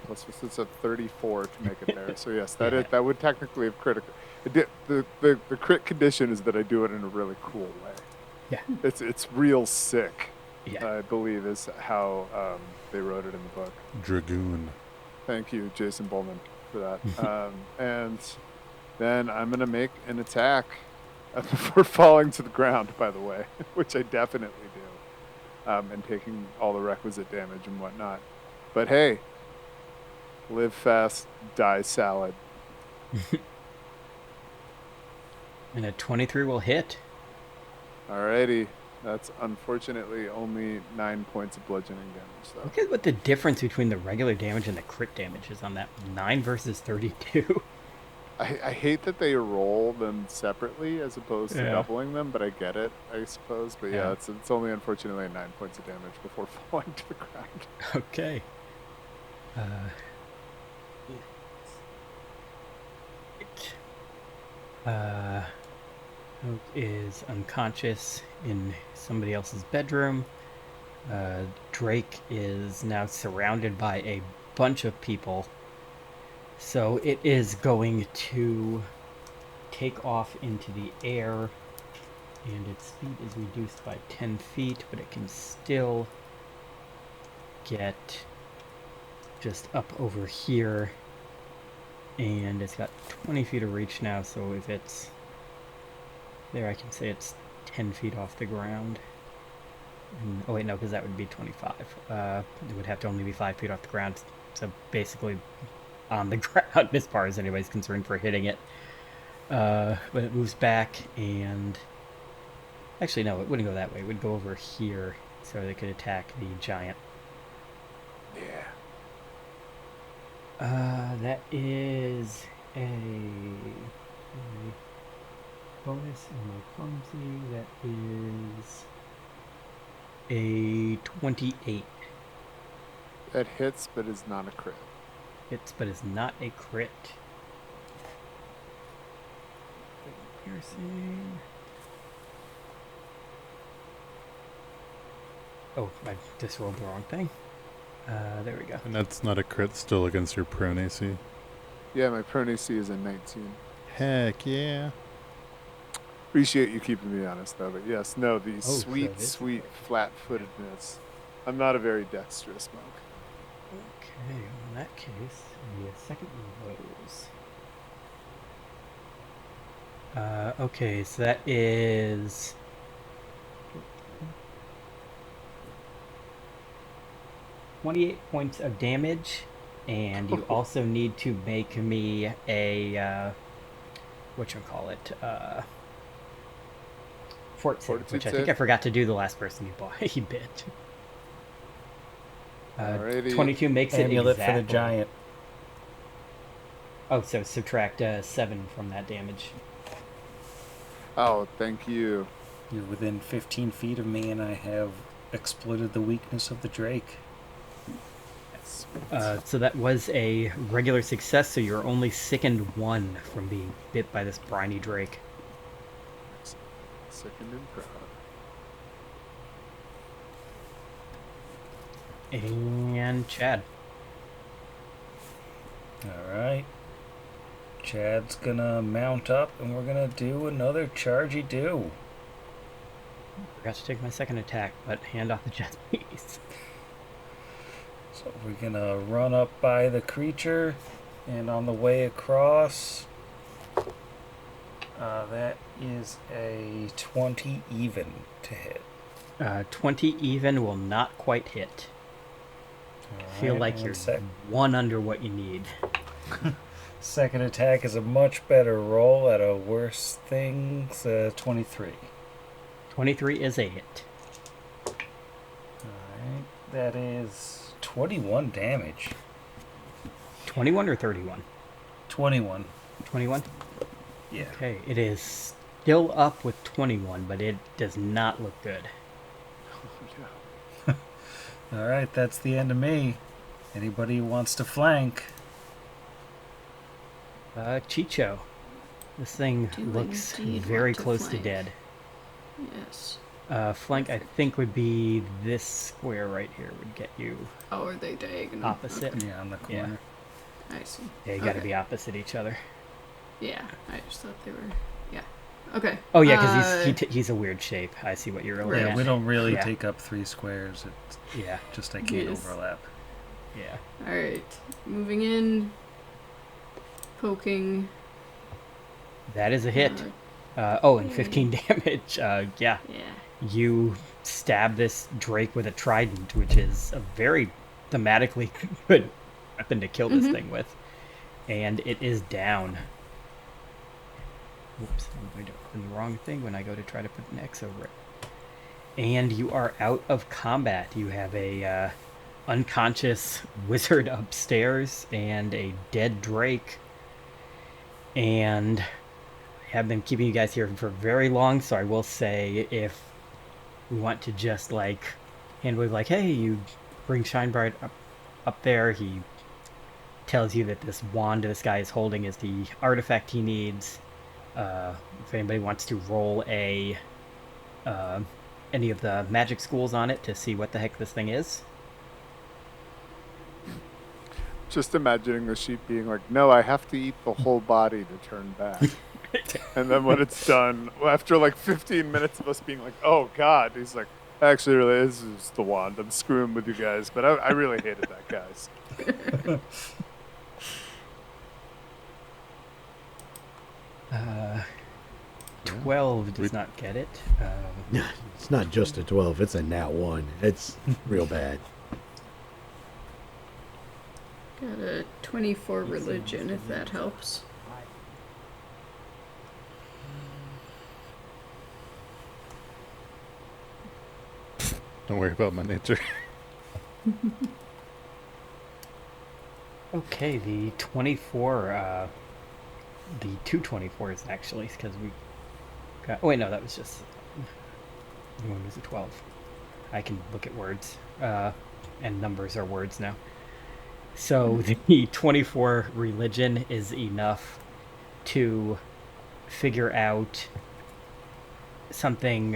plus, so it's a 34 to make it there. So yes, Yeah. that would technically have critical. The crit condition is that I do it in a really cool way. Yeah. It's real sick. Yeah. I believe is how they wrote it in the book. Dragoon. Thank you, Jason Bowman, for that. And then I'm going to make an attack before falling to the ground, by the way, which I definitely do, and taking all the requisite damage and whatnot. But hey, live fast, die salad. And a 23 will hit. Alrighty. That's unfortunately only 9 points of bludgeoning damage, though. Look at what the difference between the regular damage and the crit damage is on that. 9 versus 32. I hate that they roll them separately as opposed to Yeah. doubling them, but I get it, I suppose. But yeah, Yeah. it's only unfortunately 9 points of damage before falling to the ground. Okay. Oak is unconscious in somebody else's bedroom. Drake is now surrounded by a bunch of people. So it is going to take off into the air, and its speed is reduced by 10 feet, but it can still get just up over here. And it's got 20 feet of reach now, so if it's there, I can say it's 10 feet off the ground. And, oh wait, no, because that would be 25. It would have to only be 5 feet off the ground, so basically on the ground as far as anybody's concerned for hitting it. But it moves back, and actually no, it wouldn't go that way. It would go over here, so they could attack the giant. Yeah. That is a bonus in my clumsy. That is a 28. That hits, but is not a crit. Hits, but is not a crit. Piercing. Oh, I just rolled the wrong thing. There we go. And that's not a crit still against your prone AC. Yeah, my prone AC is a 19. Heck yeah. Appreciate you keeping me honest, though. But yes, no, the so sweet, this- sweet flat-footedness. I'm not a very dexterous monk. Okay, in that case, the second one goes. Okay, so that is 28 points of damage, and you also need to make me a whatchamacallit, fort save, Fortitude which I think save? I forgot to do the last person you bit. Alrighty. 22 makes it Amulet exactly. for the giant. Oh, so subtract 7 from that damage. Oh, thank you. You're within 15 feet of me, and I have exploited the weakness of the Drake. So that was a regular success, so you're only sickened 1 from being bit by this briny drake. Second and proud. And Chad. Alright. Chad's gonna mount up, and we're gonna do another chargey do. Forgot to take my second attack, but hand off the jet, please. So we're gonna run up by the creature, and on the way across, that is a 20 even to hit. 20 even will not quite hit. I feel like you're 1 under what you need. Second attack is a much better roll at a worse thing, 23. 23 is a hit. Alright, that is 21 damage. 21 or 31? 21. 21? Yeah. Okay, it is still up with 21, but it does not look good. Alright, that's the end of me. Anybody who wants to flank? Chicho. This thing Do looks indeed very want to close to flank. dead. Yes. Flank, I think, would be this square right here would get you Oh, are they diagonal? opposite. Yeah, on the corner. I see. Yeah, you gotta Okay. be opposite each other. Yeah, I just thought they were. Yeah. Okay. Oh yeah, because he's a weird shape. I see what you're looking Yeah, at. we don't really Yeah. take up 3 squares. It's Yeah, just I can't Yes. overlap. yeah. All right. Moving in. Poking. That is a hit. Uh, And 15 damage. Yeah. yeah. You stab this drake with a trident, which is a very thematically good weapon to kill this thing with. And it is down. Whoops, I'm going to open the wrong thing when I go to try to put an X over it. And you are out of combat. You have a unconscious wizard upstairs and a dead drake. And I have been keeping you guys here for very long, so I will say if we want to just like hand wave like, hey, you bring Shinebright up there, he tells you that this wand this guy is holding is the artifact he needs. If anybody wants to roll any of the magic schools on it to see what the heck this thing is. Just imagining the sheep being like, no, I have to eat the whole body to turn back. And then when it's done, after like 15 minutes of us being like, oh God, he's like, actually, really, this is the wand. I'm screwing with you guys. But I really hated that, guys. 12 does not get it. It's not just a 12, it's a nat 1. It's real bad. Got a 24 religion, if that helps. Don't worry about my nature. Okay, the 24, the 224s actually, because we got, oh wait, no, that was just, the one was a 12. I can look at words, and numbers are words now. So the 24 religion is enough to figure out something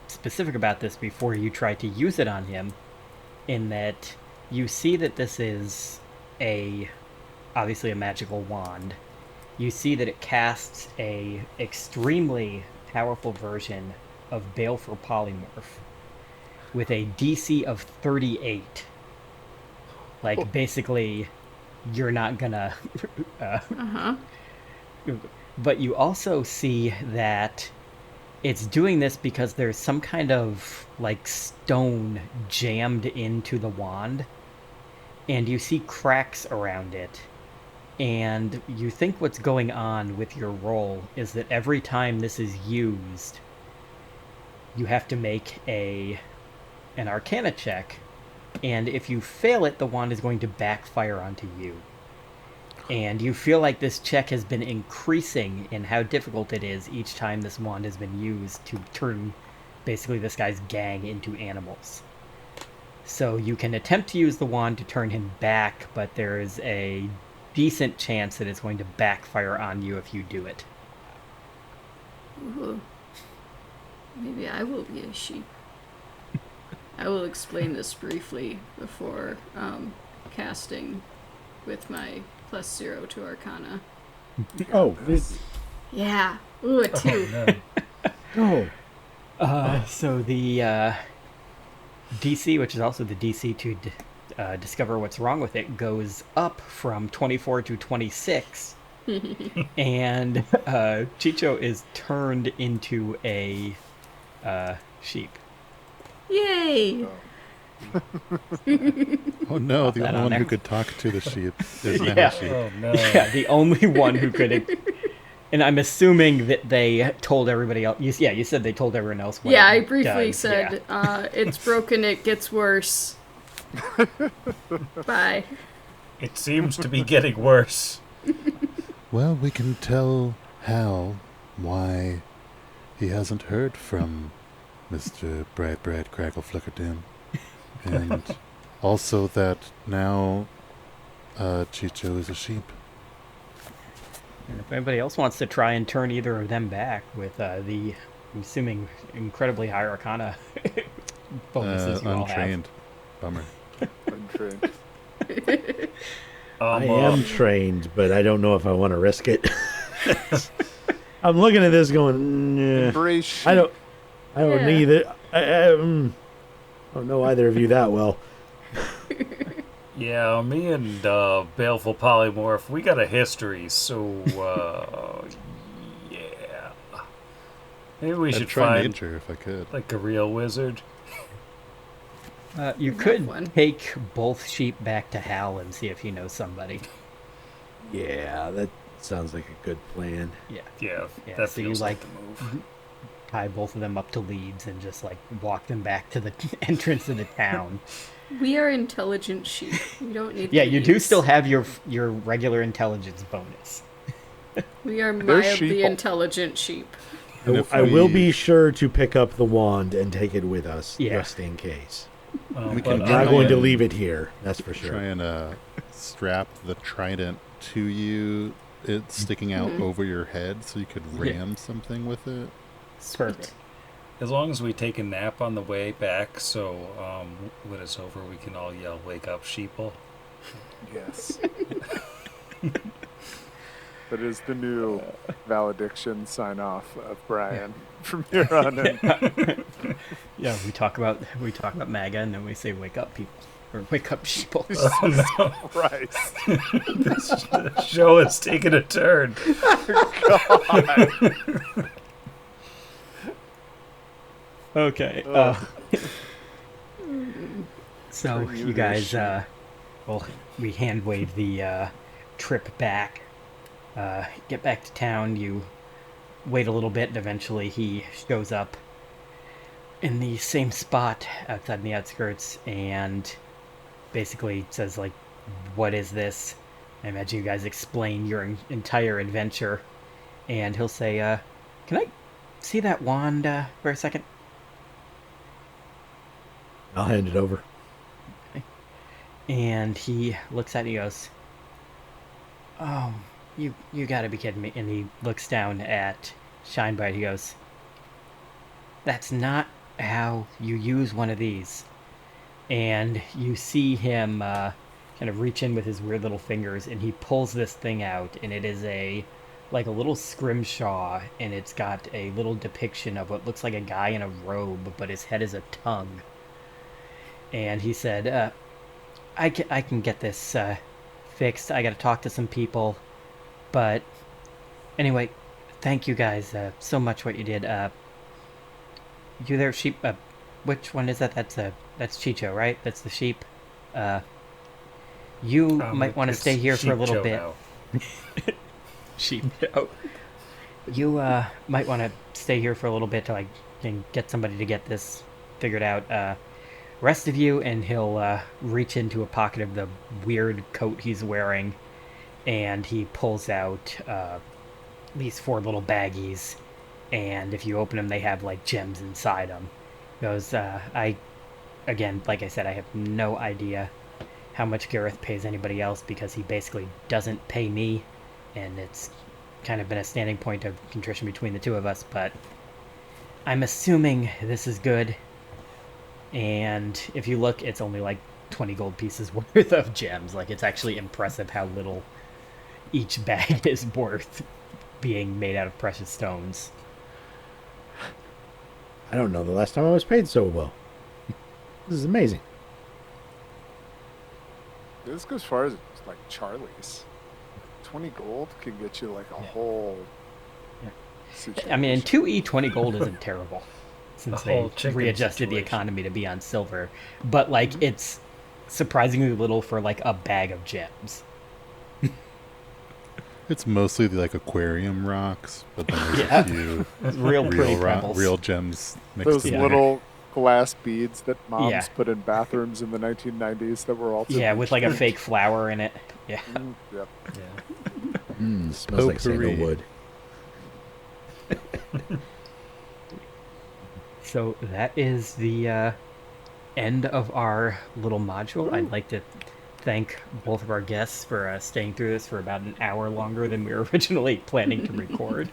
specific about this before you try to use it on him, in that you see that this is obviously a magical wand. You see that it casts a extremely powerful version of Baleful Polymorph with a DC of 38. Like, basically, you're not gonna... But you also see that it's doing this because there's some kind of, like, stone jammed into the wand, and you see cracks around it. And you think what's going on with your roll is that every time this is used, you have to make an Arcana check and if you fail it, the wand is going to backfire onto you. And you feel like this check has been increasing in how difficult it is each time this wand has been used to turn basically this guy's gang into animals. So you can attempt to use the wand to turn him back, but there is a decent chance that it's going to backfire on you if you do it. Ooh. Maybe I will be a sheep. I will explain this briefly before casting with my +0 to Arcana. Oh, Yeah. Ooh, a 2. no. So the DC, which is also the DC to discover what's wrong with it, goes up from 24 to 26. And Chicho is turned into a sheep. Yay! Oh no, the that only on one who there. could talk to the sheep is now Yeah. a sheep. Oh no. Yeah, the only one who could. And I'm assuming that they told everybody else. You said they told everyone else. What Yeah, it I briefly does. said, it's broken, it gets worse. Bye. It seems to be getting worse. Well, we can tell Hal why he hasn't heard from Mr. Bright Crackle Flickerdim. And also that now Chicho is a sheep. And if anybody else wants to try and turn either of them back with the, I'm assuming, incredibly high Arcana bonuses you all have. Untrained. Bummer. Untrained. I am trained, but I don't know if I want to risk it. I'm looking at this going, nah. Embrace sheep. I don't Yeah. neither. I don't know either of you that well. Yeah, me and Baleful Polymorph, we got a history, so yeah. Maybe we I'd should try find nature if I could. like a real wizard. You have could one. take both sheep back to Hal and see if he knows somebody. Yeah, that sounds like a good plan. Yeah. Yeah, Yeah, that so you, feels like like, the move. Tie both of them up to leads and just like walk them back to the entrance of the town. We are intelligent sheep. We don't need Yeah, you do leads. still have your regular intelligence bonus. We are They're mildly sheep. intelligent sheep. And if I will we- be sure to pick up the wand and take it with us, Yeah. just in case. We But can I'm try not going to and- leave it here, that's for Try sure. and strap the trident to you, it sticking out over your head so you could Yeah. ram something with it. Perfect. as long as we take a nap on the way back, so when it's over, we can all yell, "Wake up, sheeple!" Yes. That is the new valediction sign off of Brian from here on in. Yeah, we talk about MAGA and then we say wake up people or wake up sheeple. Christ. The show is taking a turn. Okay. So Bring you you their guys, sheep. well, we hand wave the trip back. Get back to town. You wait a little bit, and eventually he shows up in the same spot outside the outskirts, and basically says like, "What is this?" I imagine you guys explain your entire adventure, and he'll say, "Can I see that wand for a second?" I'll hand it over. And he looks at it and he goes, "Oh, you gotta be kidding me." And he looks down at Shinebright. He goes, "That's not how you use one of these." And you see him kind of reach in with his weird little fingers, and he pulls this thing out, and it is like a little scrimshaw, and it's got a little depiction of what looks like a guy in a robe, but his head is a tongue. And he said, I can get this fixed. I gotta talk to some people. But anyway, thank you guys so much what you did. You there, sheep? Which one is that? That's Chicho, right? That's the sheep. You might want to It's stay here for a Sheep little Joe bit. now. Sheep. Oh. You might want to stay here for a little bit till I can get somebody to get this figured out. rest of you, and he'll reach into a pocket of the weird coat he's wearing, and he pulls out these 4 little baggies, and if you open them, they have like gems inside them. He goes, again, like I said, I have no idea how much Gareth pays anybody else because he basically doesn't pay me, and it's kind of been a standing point of contrition between the two of us, but I'm assuming this is good. And if you look, it's only like 20 gold pieces worth of gems. Like, it's actually impressive how little each bag is worth being made out of precious stones. I don't know the last time I was paid so well. This is amazing. This goes as far as like Charlie's. 20 gold can get you like a whole situation. I mean, 2E 20 gold isn't terrible since A they whole chicken readjusted the situation. economy to be on silver. But, like, it's surprisingly little for, like, a bag of gems. It's mostly the, like, aquarium rocks, but then there's Yeah. a few Real pretty pebbles. real gems mixed Those together. little glass beads that moms Yeah. put in bathrooms in the 1990s that were also Yeah, with, like, a fake flower in it. Yeah. Yep. Yeah. Smells like Potpourri. sandalwood. So that is the end of our little module. I'd like to thank both of our guests for staying through this for about an hour longer than we were originally planning to record.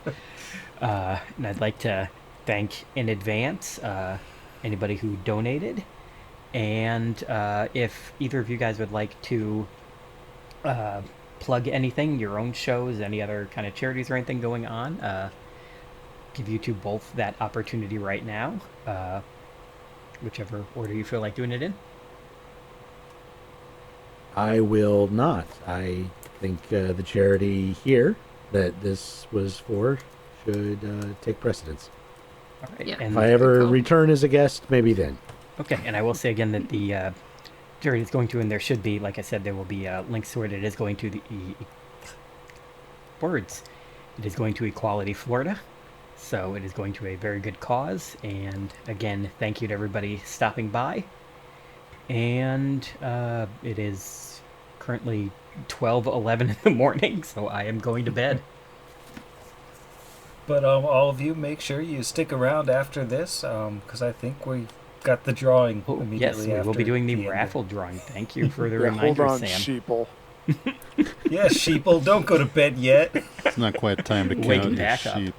And I'd like to thank in advance anybody who donated. And if either of you guys would like to plug anything, your own shows, any other kind of charities or anything going on, give you two both that opportunity right now, whichever order you feel like doing it in. I will not. I think the charity here that this was for should take precedence. All right. Yeah. And If I ever Cool. return as a guest, maybe then. okay, and I will say again that the charity is going to, and there should be, like I said, there will be links to it. It is going to the words. It is going to Equality Florida, so it is going to a very good cause. And again, thank you to everybody stopping by. And it is currently 12:11 in the morning, so I am going to bed. But all of you, make sure you stick around after this, because I think we got the drawing Oh, yes, immediately we after. will be doing the end. raffle drawing. Thank you for the Yeah, hold reminder, on, Sam. sheeple. Yes, sheeple, don't go to bed yet. It's not quite time to Wake count your back up. sheep.